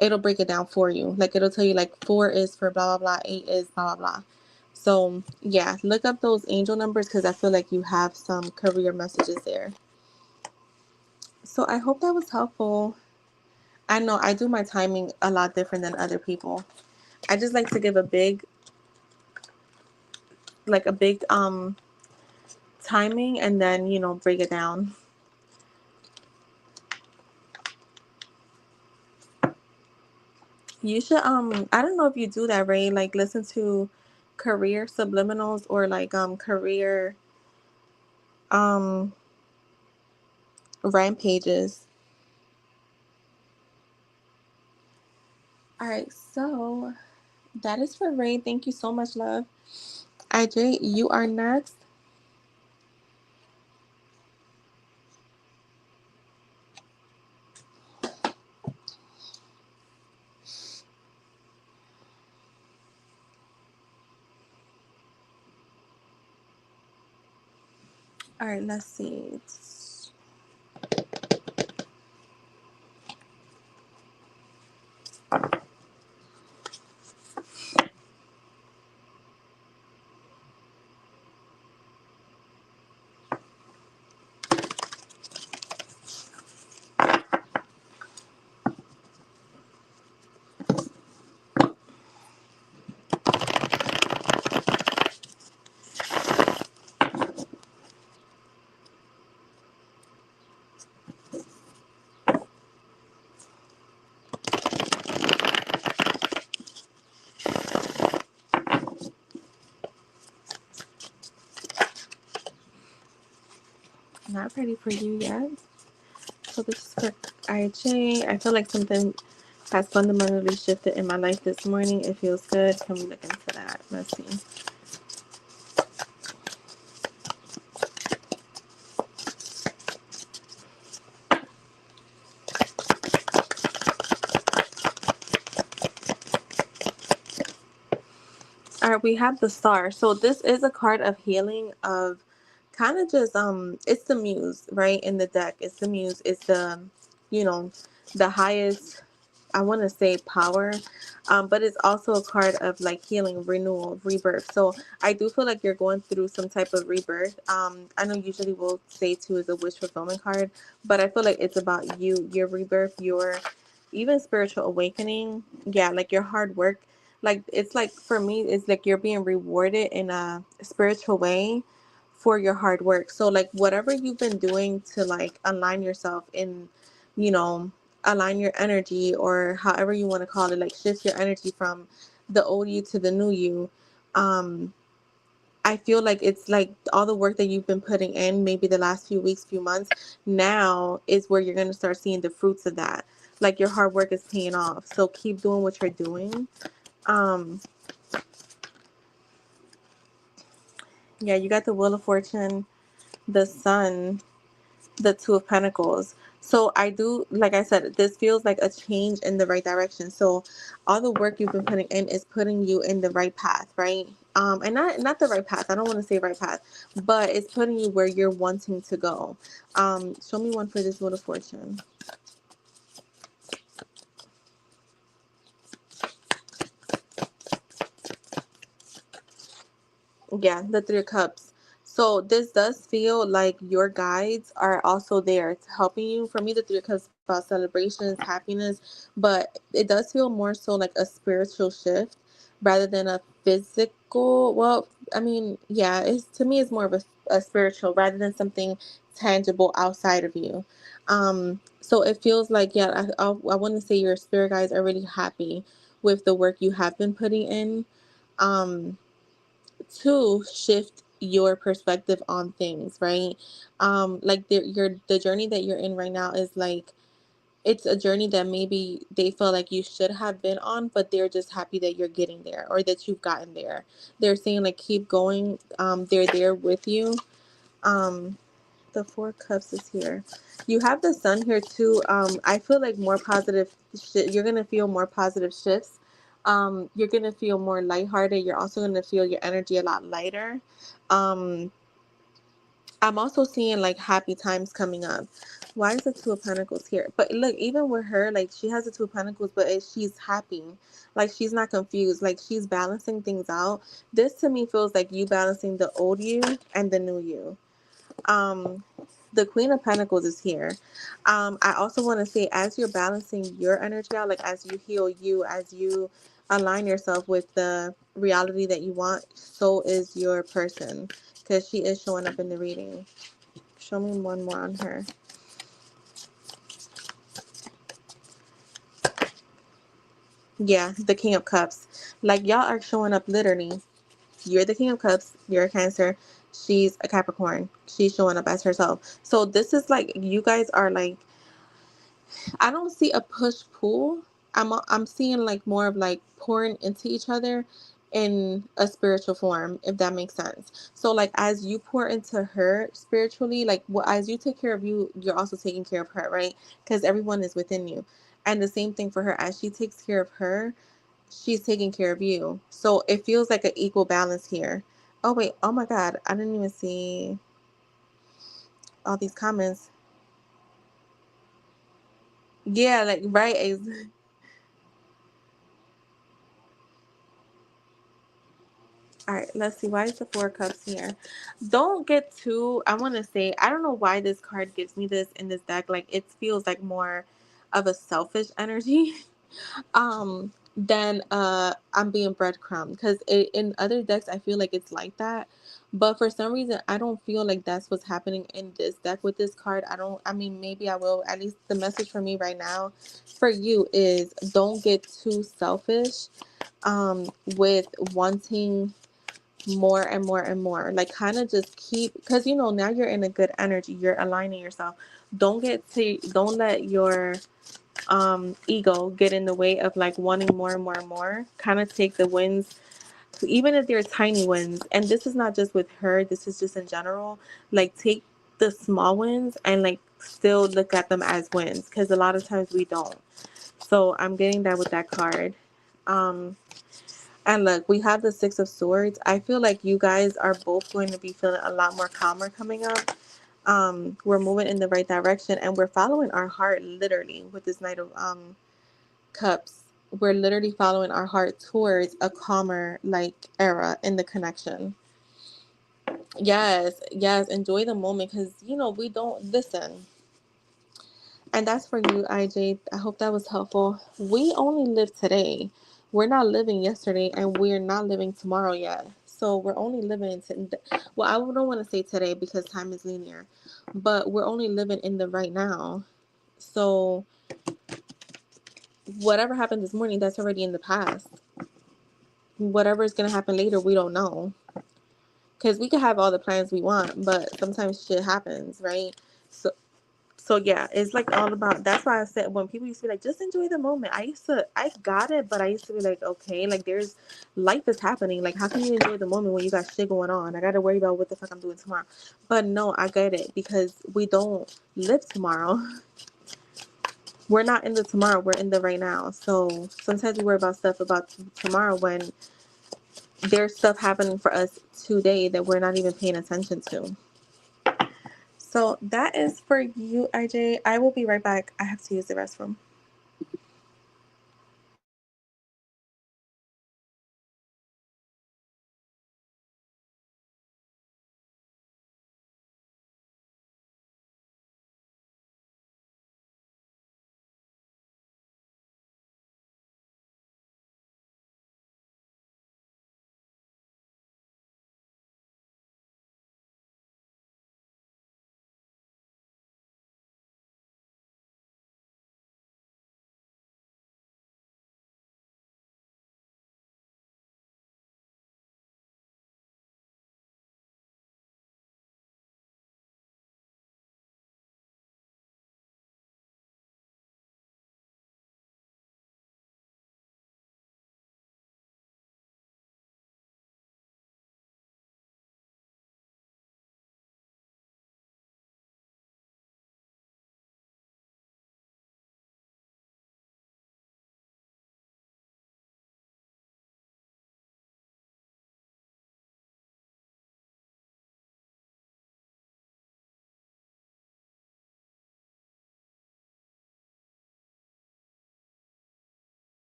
A: it'll break it down for you. Like it'll tell you like 4 is for blah, blah, blah, 8 is blah, blah, blah. So yeah, look up those angel numbers because I feel like you have some career messages there. So I hope that was helpful. I know I do my timing a lot different than other people. I just like to give a big timing and then, break it down. You should I don't know if you do that, Ray, like listen to career subliminals or like career um rampages. All right, so that is for Ray. Thank you so much, love. IJ, you are next. All right, let's see. Not ready for you yet. So this is for IJ. I feel like something has fundamentally shifted in my life this morning. It feels good. Can we look into that? Let's see. All right, we have the Star. So this is a card of healing, of kind of just it's the muse, right? In the deck. It's the muse. It's the, you know, the highest, I want to say, power. But it's also a card of like healing, renewal, rebirth. So I do feel like you're going through some type of rebirth. I know usually we'll say too is a wish fulfillment card, but I feel like it's about you, your rebirth, your even spiritual awakening. Yeah, like your hard work. Like it's like for me, it's like you're being rewarded in a spiritual way for your hard work. So like whatever you've been doing to like align yourself in, you know, align your energy, or however you want to call it, like shift your energy from the old you to the new you. um I feel like it's like all the work that you've been putting in, maybe the last few weeks, few months, now is where you're going to start seeing the fruits of that. Like your hard work is paying off, so keep doing what you're doing. um yeah, you got the Wheel of Fortune, the Sun, the Two of Pentacles. So I do, like I said, this feels like a change in the right direction. So all the work you've been putting in is putting you in the right path, right? And not the right path. I don't want to say right path, but it's putting you where you're wanting to go. Show me one for this Wheel of Fortune. Yeah, the Three of Cups. So this does feel like your guides are also there to helping you. For me, the Three of Cups is about celebrations, happiness, but it does feel more so like a spiritual shift rather than a physical. Well, I mean, yeah, it's to me it's more of a spiritual rather than something tangible outside of you. So it feels like, yeah, I want to say your spirit guides are really happy with the work you have been putting in. Um, to shift your perspective on things, right? Like the journey that you're in right now is like, it's a journey that maybe they feel like you should have been on, but they're just happy that you're getting there or that you've gotten there. They're saying like keep going. They're there with you. Um The Four of Cups is here. You have the Sun here too. I feel like more positive shit. You're gonna feel more positive shifts. You're gonna feel more lighthearted. You're also gonna feel your energy a lot lighter. Um, I'm also seeing like happy times coming up. Why is the Two of Pentacles here? But look, even with her, like she has the Two of Pentacles, but she's happy. Like she's not confused. Like she's balancing things out. This to me feels like you balancing the old you and the new you. Um, the Queen of Pentacles is here. I also want to say, as you're balancing your energy out, like as you heal you, as you align yourself with the reality that you want, so is your person, because she is showing up in the reading. Show me one more on her. Yeah, the King of Cups. Like y'all are showing up literally. You're the King of Cups. You're a Cancer. She's a Capricorn. She's showing up as herself. So this is like you guys are like, I don't see a push pull. I'm seeing like more of like pouring into each other in a spiritual form, if that makes sense. So like as you pour into her spiritually, like as you take care of you, you're also taking care of her, right? Because everyone is within you. And the same thing for her, as she takes care of her, she's taking care of you. So it feels like an equal balance here. Oh wait, oh my God, I didn't even see all these comments. Yeah, like right. All right, let's see. Why is the Four of Cups here? Don't get too, I want to say, I don't know why this card gives me this in this deck. Like, it feels like more of a selfish energy. Then I'm being breadcrumbed, because in other decks I feel like it's like that, but for some reason I don't feel like that's what's happening in this deck with this card. I mean, maybe I will. At least the message for me right now for you is don't get too selfish with wanting more and more and more. Like kind of just keep, because now you're in a good energy, you're aligning yourself. Don't let your ego get in the way of like wanting more and more and more. Kind of take the wins, even if they're tiny wins. And this is not just with her, this is just in general. Like take the small wins and like still look at them as wins, because a lot of times we don't. So I'm getting that with that card. And look, we have the Six of Swords. I feel like you guys are both going to be feeling a lot more calmer coming up. We're moving in the right direction, and we're following our heart literally with this Knight of Cups. We're literally following our heart towards a calmer like era in the connection. Yes, yes, enjoy the moment, because we don't listen. And that's for you, IJ. I hope that was helpful. We only live today. We're not living yesterday, and we're not living tomorrow yet. So we're only living well, I don't want to say today because time is linear, but we're only living in the right now. So whatever happened this morning, that's already in the past. Whatever is going to happen later, we don't know. Because we can have all the plans we want, but sometimes shit happens, right? So yeah, it's like all about, that's why I said when people used to be like, just enjoy the moment. I got it, but I used to be like, okay, like life is happening. Like how can you enjoy the moment when you got shit going on? I got to worry about what the fuck I'm doing tomorrow. But no, I get it, because we don't live tomorrow. We're not in the tomorrow, we're in the right now. So sometimes we worry about stuff about tomorrow when there's stuff happening for us today that we're not even paying attention to. So that is for you, IJ. I will be right back. I have to use the restroom.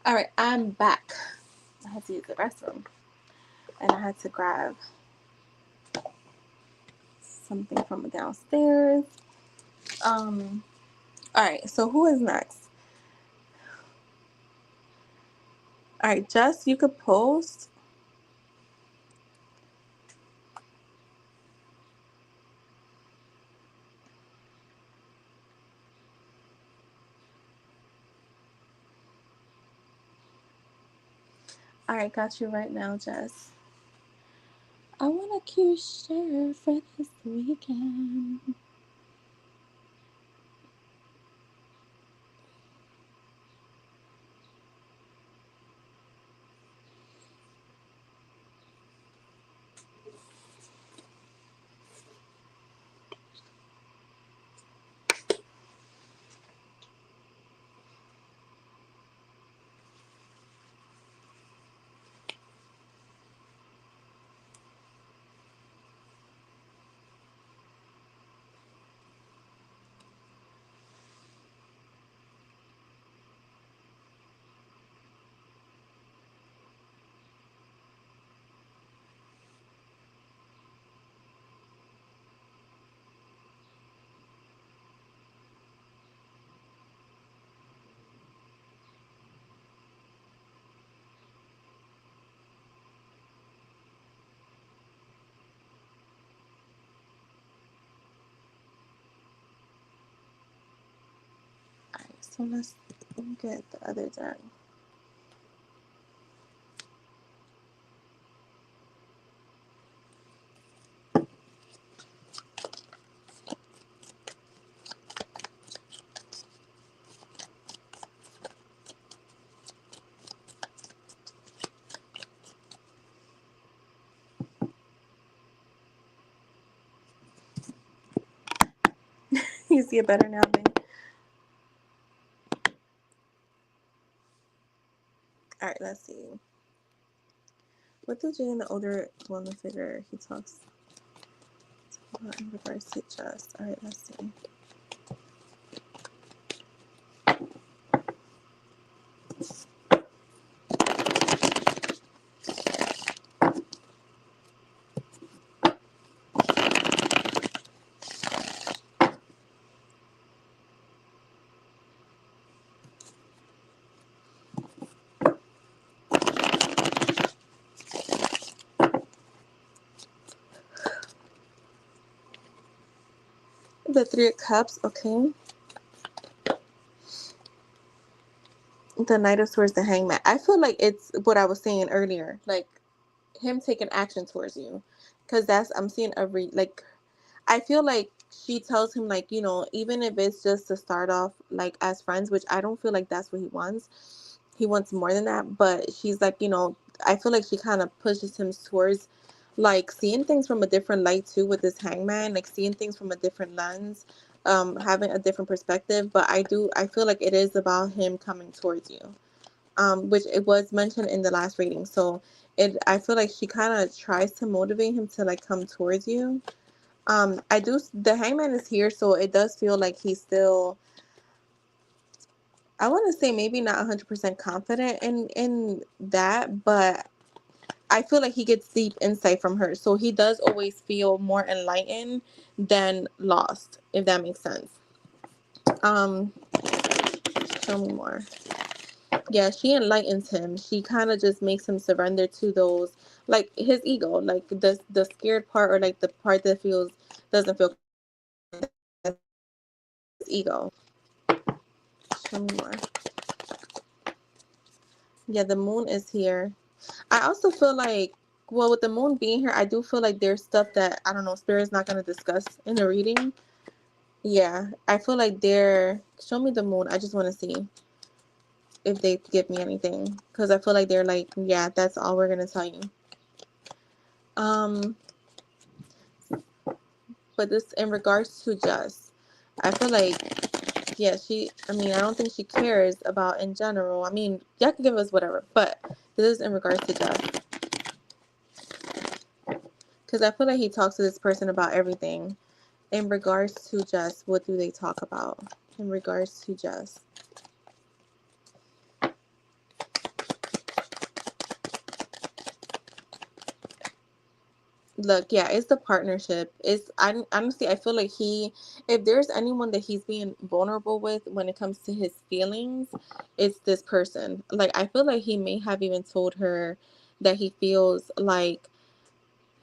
A: All right, I'm back. I had to use the restroom, and I had to grab something from downstairs. All right, so who is next? All right, Jess, you could post. All right, got you right now, Jess. I want a cute shirt for this weekend. All right, so let's get the other done. You see it better now, then. All right, let's see. What do Jay and the older woman figure he talks about in regards to Jess? All right, let's see. The Three of Cups, okay. The Knight of Swords, the Hangman. I feel like it's what I was saying earlier, like him taking action towards you, because I'm seeing like I feel like she tells him, like, even if it's just to start off like as friends, which I don't feel like that's what he wants. He wants more than that, but she's like, I feel like she kind of pushes him towards like seeing things from a different light too, with this hangman, like seeing things from a different lens, having a different perspective. But I feel like it is about him coming towards you, which it was mentioned in the last reading. So I feel like she kind of tries to motivate him to like come towards you. The hangman is here, so it does feel like he's still, I want to say, maybe not 100% confident in that, but I feel like he gets deep insight from her. So he does always feel more enlightened than lost, if that makes sense. Um, Show me more. Yeah, she enlightens him. She kind of just makes him surrender to those, like his ego, like the scared part, or like the part that doesn't feel his ego. Show me more. Yeah, the moon is here. I also feel like, well, with the moon being here, I do feel like there's stuff that, I don't know, Spirit's not going to discuss in the reading. Yeah, I feel like show me the moon. I just want to see if they give me anything. Because I feel like they're like, yeah, that's all we're going to tell you. But this, in regards to Jess, I feel like, yeah, I don't think she cares about in general. I mean, y'all can give us whatever, but this is in regards to Jess. Because I feel like he talks to this person about everything. In regards to Jess, what do they talk about? In regards to Jess. Look, yeah, it's the partnership. I honestly, I feel like if there's anyone that he's being vulnerable with when it comes to his feelings, it's this person. Like, I feel like he may have even told her that he feels like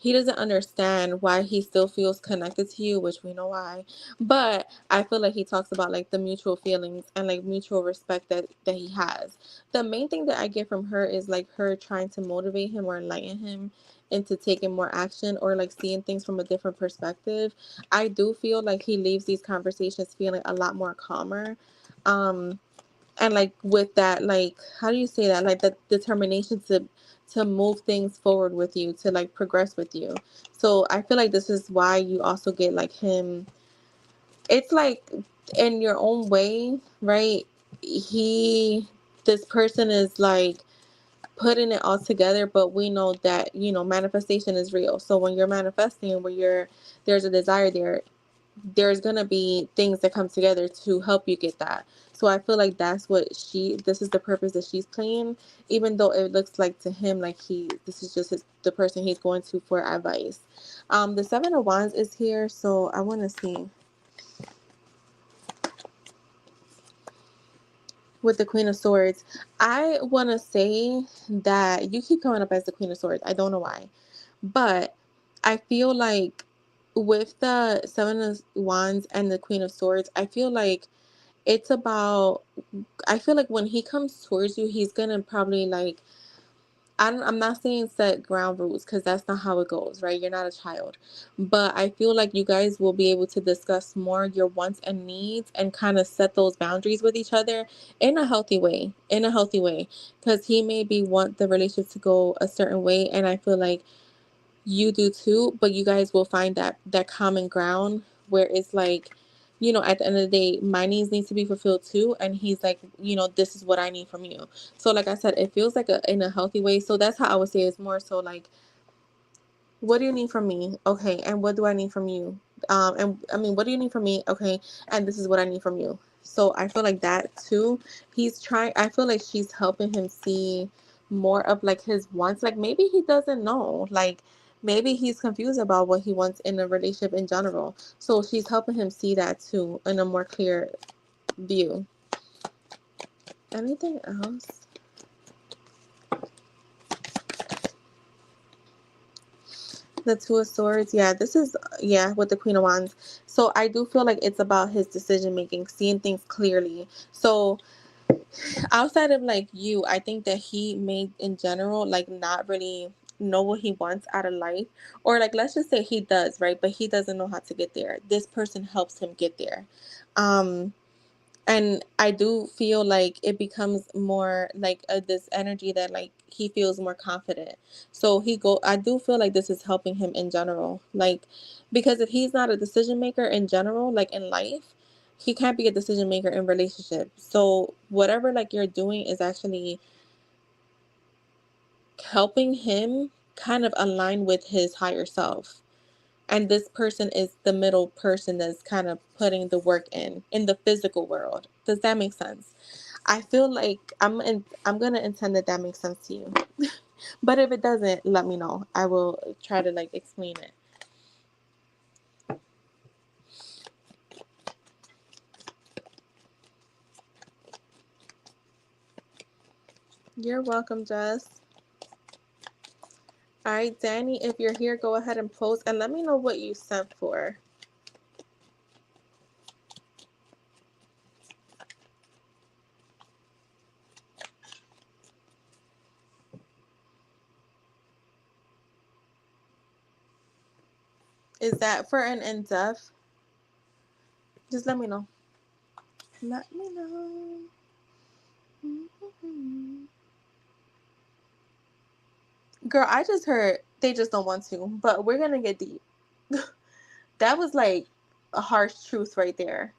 A: he doesn't understand why he still feels connected to you, which we know why. But I feel like he talks about like the mutual feelings and like mutual respect that he has. The main thing that I get from her is like her trying to motivate him or enlighten him into taking more action or like seeing things from a different perspective. I do feel like he leaves these conversations feeling a lot more calmer. Um, and like with that, like, how do you say that, like the determination to move things forward with you, to like progress with you. So I feel like this is why you also get like him. It's like in your own way, right? he this person is like putting it all together, but we know that, manifestation is real. So when you're manifesting, when there's a desire there, there's gonna be things that come together to help you get that. So I feel like this is the purpose that she's playing, even though it looks like to him like this is just the person he's going to for advice. The Seven of Wands is here, so I want to see with the Queen of Swords. I want to say that you keep coming up as the Queen of Swords. I don't know why, but I feel like with the Seven of Wands and the Queen of Swords, I feel like it's about, I feel like when he comes towards you, he's gonna probably like, I'm not saying set ground rules because that's not how it goes, right? You're not a child. But I feel like you guys will be able to discuss more your wants and needs and kind of set those boundaries with each other in a healthy way. In a healthy way. Because he maybe want the relationship to go a certain way. And I feel like you do too, but you guys will find that common ground where it's like, at the end of the day, my needs need to be fulfilled too, and he's like, this is what I need from you. So like I said, it feels like in a healthy way. So that's how I would say it's more so like, what do you need from me? Okay, and what do I need from you? And I mean, what do you need from me? Okay, and this is what I need from you. So I feel like that too. I feel like she's helping him see more of like his wants. Like maybe he doesn't know. Like maybe he's confused about what he wants in a relationship in general. So she's helping him see that too in a more clear view. Anything else? The Two of Swords, yeah, this is, yeah, with the Queen of Wands. So I do feel like it's about his decision making, seeing things clearly. So outside of like you, I think that he may in general like not really know what he wants out of life, or like let's just say he does, right? But he doesn't know how to get there. This person helps him get there. Um, and I do feel like it becomes more like this energy that like he feels more confident. So I do feel like this is helping him in general, like, because if he's not a decision maker in general, like in life, he can't be a decision maker in relationships. So whatever like you're doing is actually helping him kind of align with his higher self. And this person is the middle person that's kind of putting the work in the physical world. Does that make sense? I feel like I'm gonna intend that makes sense to you. But if it doesn't, let me know. I will try to like explain it. You're welcome, Jess. All right, Danny, if you're here, go ahead and post and let me know what you sent for. Is that for an in-depth? Just let me know. Let me know. Girl, I just heard they just don't want to, but we're gonna get deep. That was like a harsh truth right there.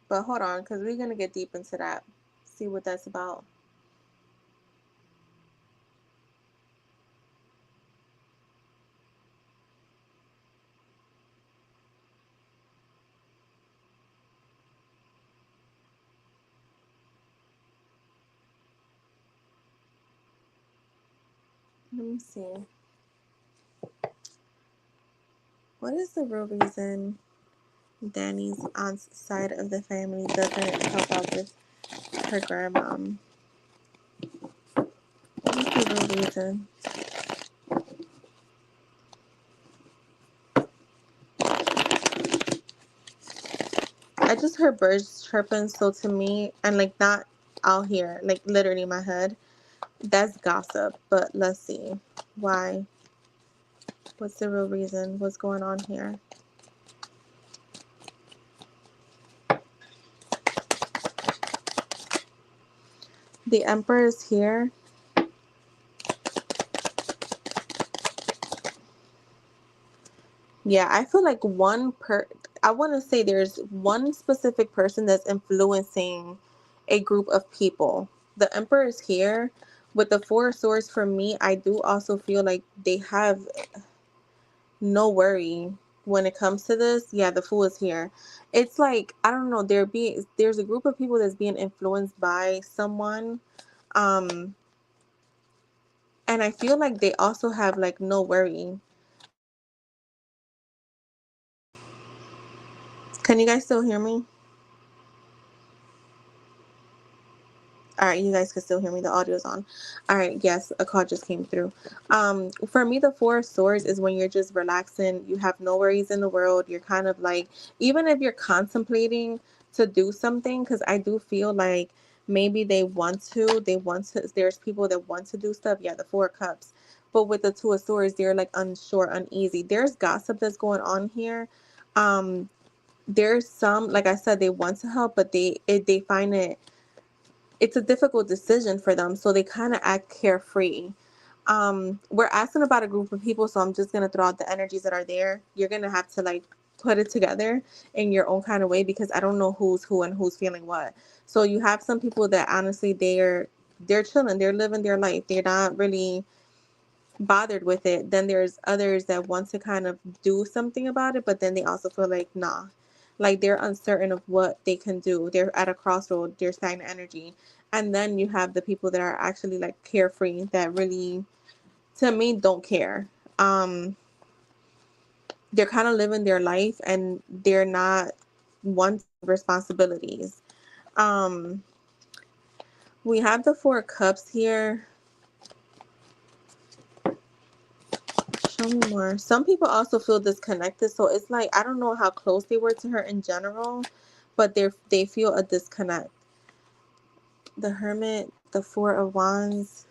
A: But hold on, because we're gonna get deep into that. See what that's about. Let me see. What is the real reason Danny's aunt's side of the family doesn't help out with her grandmom? What is the real reason? I just heard birds chirping, so to me, and like not out here, like literally in my head, that's gossip. But let's see. Why? What's the real reason? What's going on here? The Emperor is here. Yeah, I feel like I want to say there's one specific person that's influencing a group of people. The Emperor is here. With the Four of Swords, for me, I do also feel like they have no worry when it comes to this. Yeah, the Fool is here. It's like, I don't know, there's a group of people that's being influenced by someone. Um, and I feel like they also have like no worry. Can you guys still hear me? All right, you guys can still hear me. The audio's on. All right, yes, a call just came through. For me, the Four of Swords is when you're just relaxing. You have no worries in the world. You're kind of like, even if you're contemplating to do something, because I do feel like maybe they want to. There's people that want to do stuff. Yeah, the Four of Cups. But with the Two of Swords, they're like unsure, uneasy. There's gossip that's going on here. There's some, like I said, they want to help, but they find it's a difficult decision for them, so they kind of act carefree. We're asking about a group of people, so I'm just gonna throw out the energies that are there. You're gonna have to like put it together in your own kind of way, because I don't know who's who and who's feeling what. So you have some people that honestly they're chilling, they're living their life, they're not really bothered with it. Then there's others that want to kind of do something about it, but then they also feel like nah, like they're uncertain of what they can do. They're at a crossroad, they're stagnant energy. And then you have the people that are actually like carefree, that really, to me, don't care. um they're kind of living their life, and they're not wanting responsibilities. um we have the Four of Cups here. Show me more. Some people also feel disconnected, so it's like I don't know how close they were to her in general, but they feel a disconnect. The Hermit, the Four of Wands,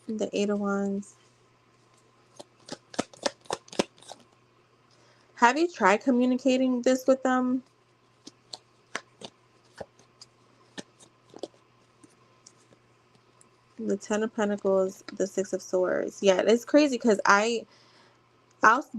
A: the Eight of Wands. Have you tried communicating this with them? The Ten of Pentacles, the Six of Swords. Yeah, it's crazy because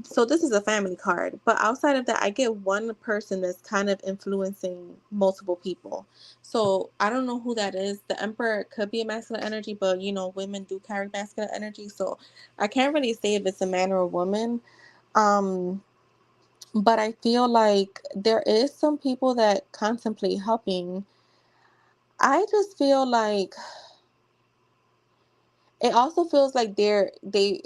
A: so this is a family card, but outside of that, I get one person that's kind of influencing multiple people. So I don't know who that is. The Emperor could be a masculine energy, but women do carry masculine energy, so I can't really say if it's a man or a woman. Um, but I feel like there is some people that contemplate helping. I just feel like it also feels like they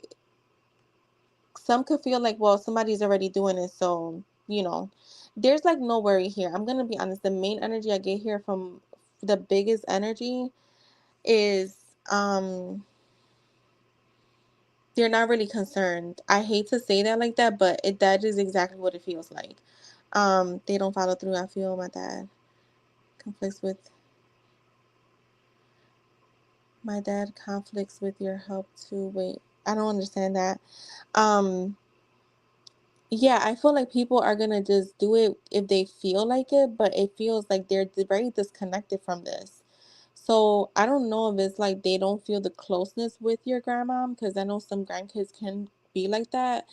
A: some could feel like, well, somebody's already doing it, so there's like no worry here. I'm gonna be honest, the main energy I get here from the biggest energy is they're not really concerned. I hate to say that like that, but that is exactly what it feels like. They don't follow through. I feel my dad conflicts with your help to wait. I don't understand that. um Yeah, I feel like people are gonna just do it if they feel like it, but it feels like they're very disconnected from this. So I don't know if it's like they don't feel the closeness with your grandma, because I know some grandkids can be like that.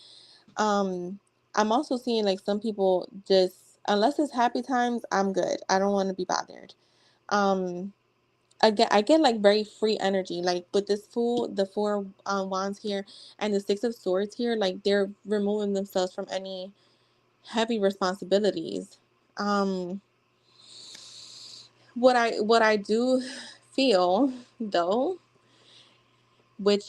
A: Um, I'm also seeing like some people just, unless it's happy times, I'm good. I don't want to be bothered. Um, I get like very free energy, like with this Fool, the Four Wands here, and the Six of Swords here. Like they're removing themselves from any heavy responsibilities. Um, what I do feel though, which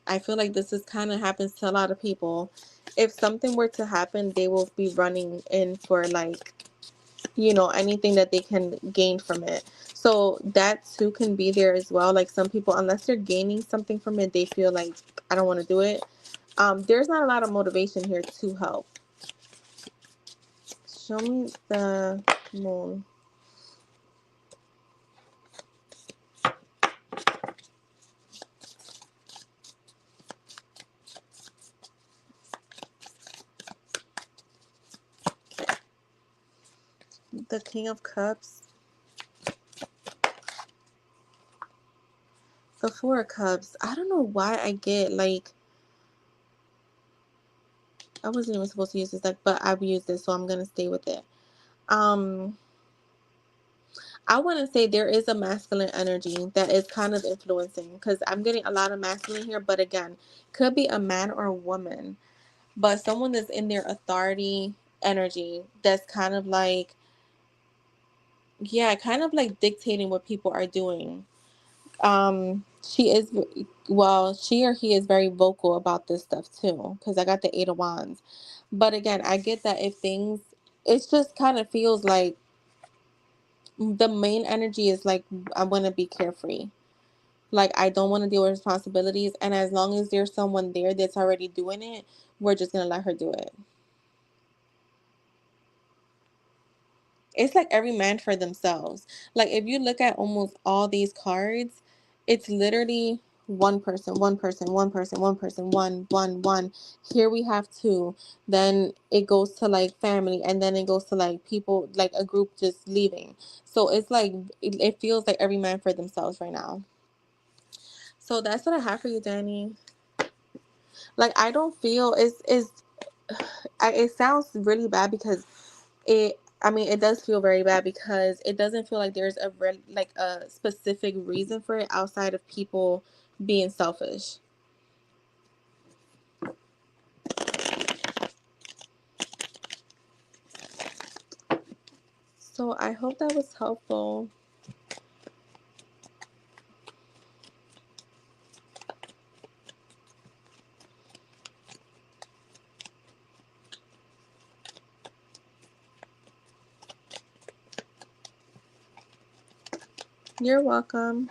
A: I feel like this is kind of happens to a lot of people. If something were to happen, they will be running in for like, anything that they can gain from it. So that too can be there as well. Like some people, unless they're gaining something from it, they feel like I don't want to do it. There's not a lot of motivation here to help. Show me the moon. The King of Cups. The Four of Cups. I don't know why I get like, I wasn't even supposed to use this deck, but I've used this, so I'm gonna stay with it. Um, I want to say there is a masculine energy that is kind of influencing, because I'm getting a lot of masculine here, but again, could be a man or a woman, but someone that's in their authority energy that's kind of like, yeah, kind of like dictating what people are doing. She is, well, she or he is very vocal about this stuff too, because I got the Eight of Wands. But again, I get that if things, it just kind of feels like the main energy is like, I want to be carefree. Like, I don't want to deal with responsibilities. And as long as there's someone there that's already doing it, we're just going to let her do it. It's like every man for themselves. Like, if you look at almost all these cards, it's literally one person, one person, one person, one person, one. Here we have two. Then it goes to like family, and then it goes to like people, like a group just leaving. So it's like, it feels like every man for themselves right now. So that's what I have for you, Danny. Like, I don't feel it sounds really bad because it does feel very bad because it doesn't feel like there's like a specific reason for it outside of people being selfish. So I hope that was helpful. You're welcome.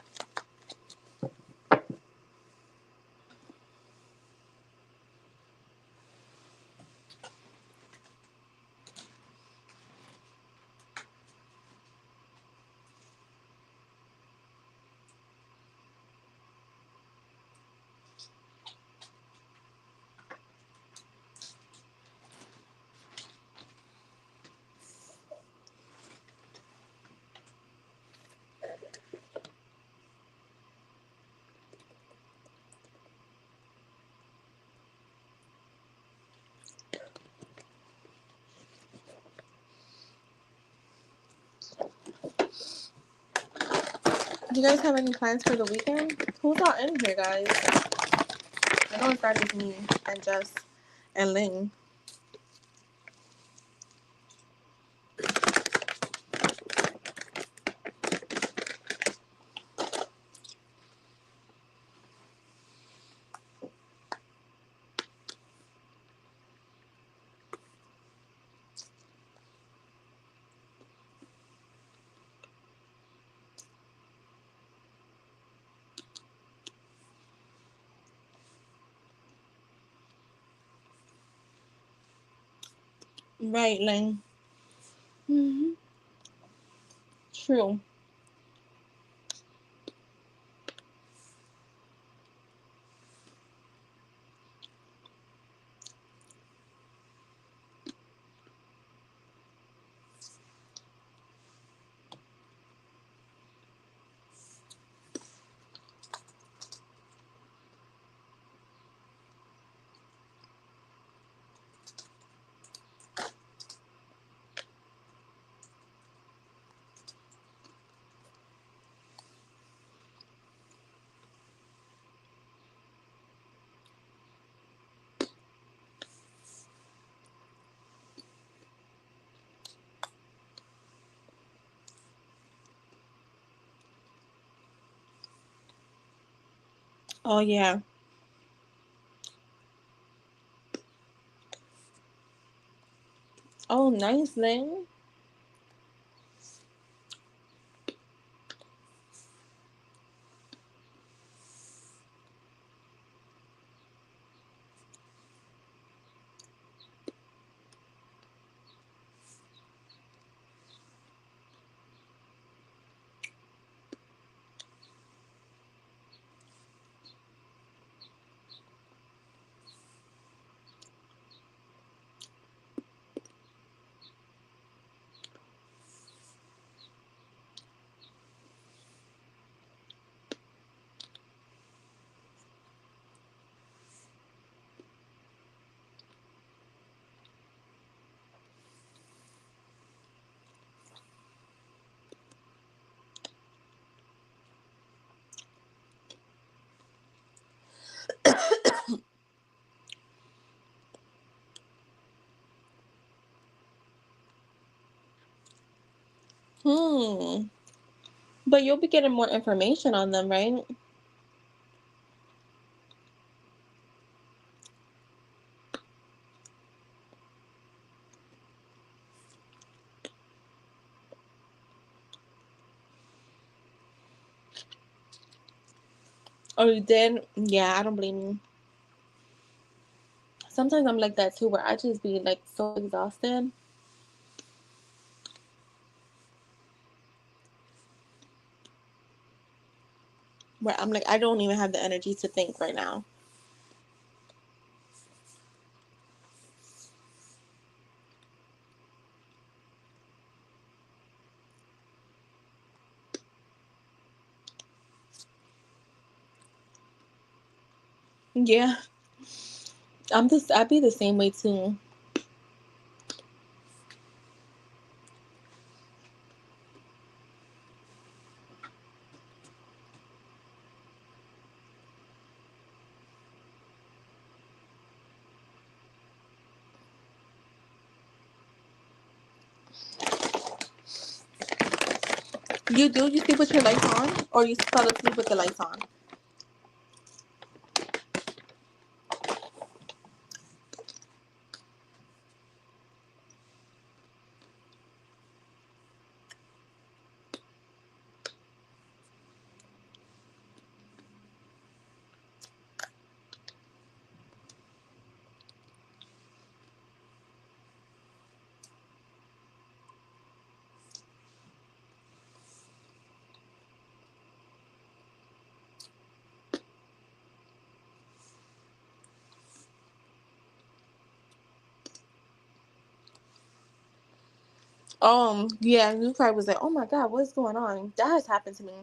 A: Do you guys have any plans for the weekend? Who's all in here, guys? I know it's not just me and Jess and Ling. Right, Ling. Mm-hmm. True. Oh yeah. Oh, nice, Lynn. Hmm. But you'll be getting more information on them, right? Oh, you did? Yeah, I don't blame you. Sometimes I'm like that too, where I just be like so exhausted, where I'm like, I don't even have the energy to think right now. Yeah, I be the same way too. You do? You sleep with your lights on? Or you fall asleep with the lights on? Yeah, you probably was like, oh my God, what's going on? That has happened to me.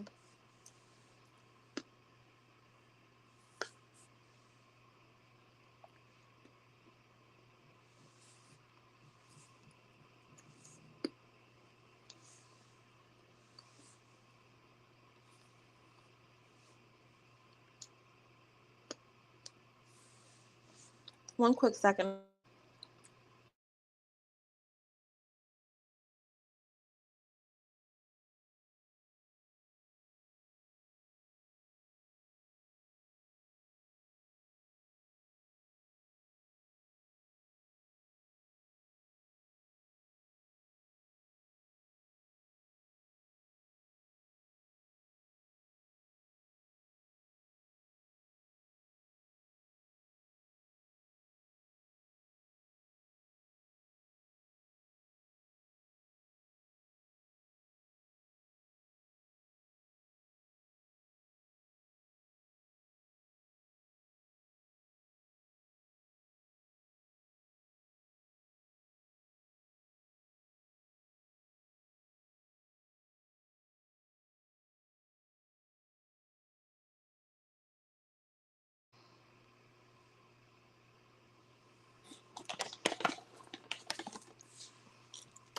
A: One quick second.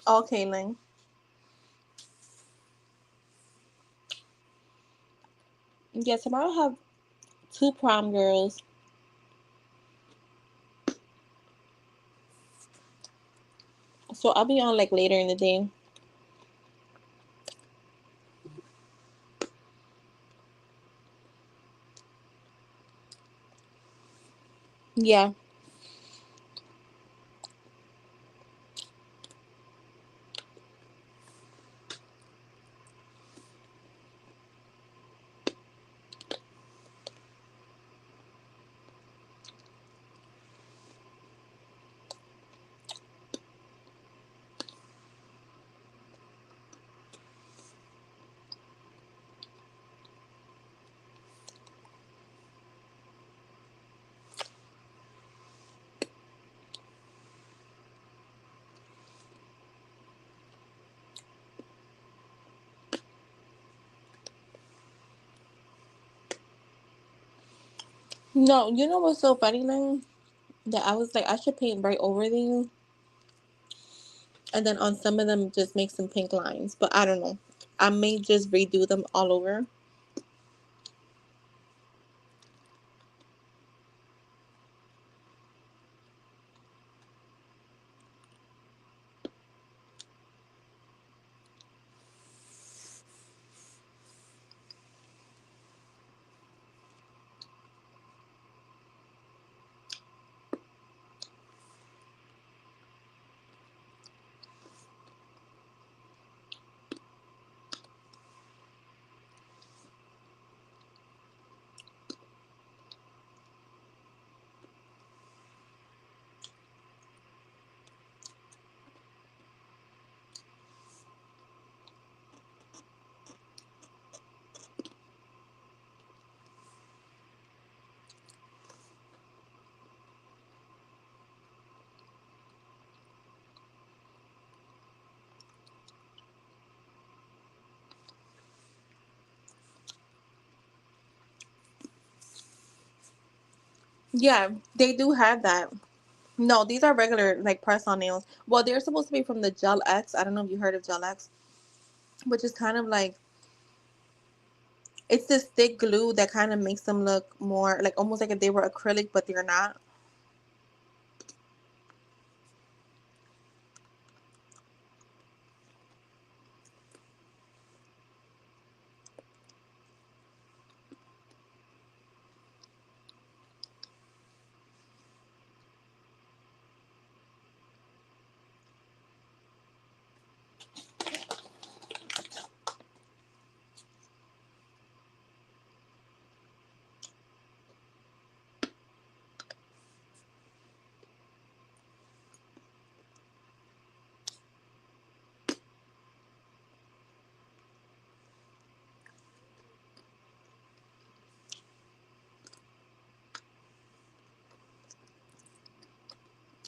A: Okay, Ling. Yeah, tomorrow I have two prom girls. So I'll be on like later in the day. Yeah. No, you know what's so funny, Lynn? That I was like, I should paint right over these, and then on some of them just make some pink lines. But I don't know. I may just redo them all over. Yeah, they do have that. No, these are regular like press on nails. Well, they're supposed to be from the Gel X. I don't know if you heard of Gel X, which is kind of like, it's this thick glue that kind of makes them look more like almost like if they were acrylic, but they're not.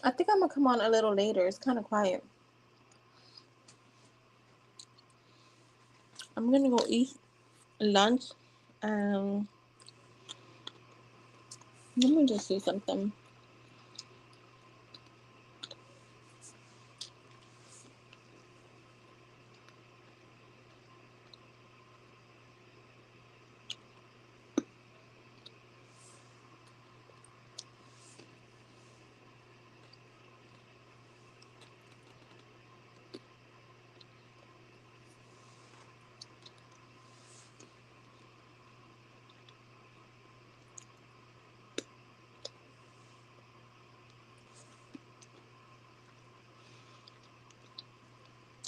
A: I think I'm gonna come on a little later. It's kind of quiet. I'm gonna go eat lunch. Um, Let me just see something.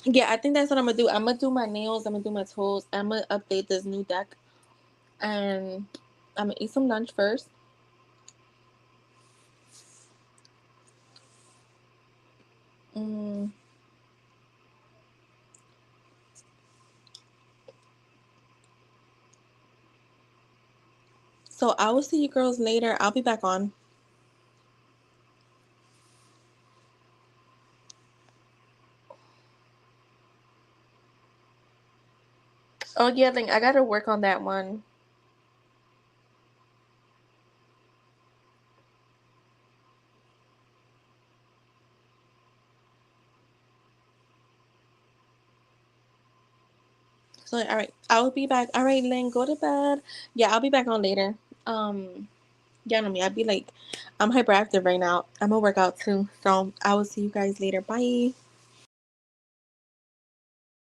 A: Yeah, I think that's what I'm gonna do. I'm gonna do my nails. I'm gonna do my toes. I'm gonna update this new deck, and I'm gonna eat some lunch first. Mm. So I will see you girls later. I'll be back on. Oh yeah, then I gotta work on that one. So all right, I'll be back. All right, Lynn, go to bed. Yeah, I'll be back on later. Yeah, no me. I'd be like, I'm hyperactive right now. I'm gonna work out too. So I will see you guys later. Bye.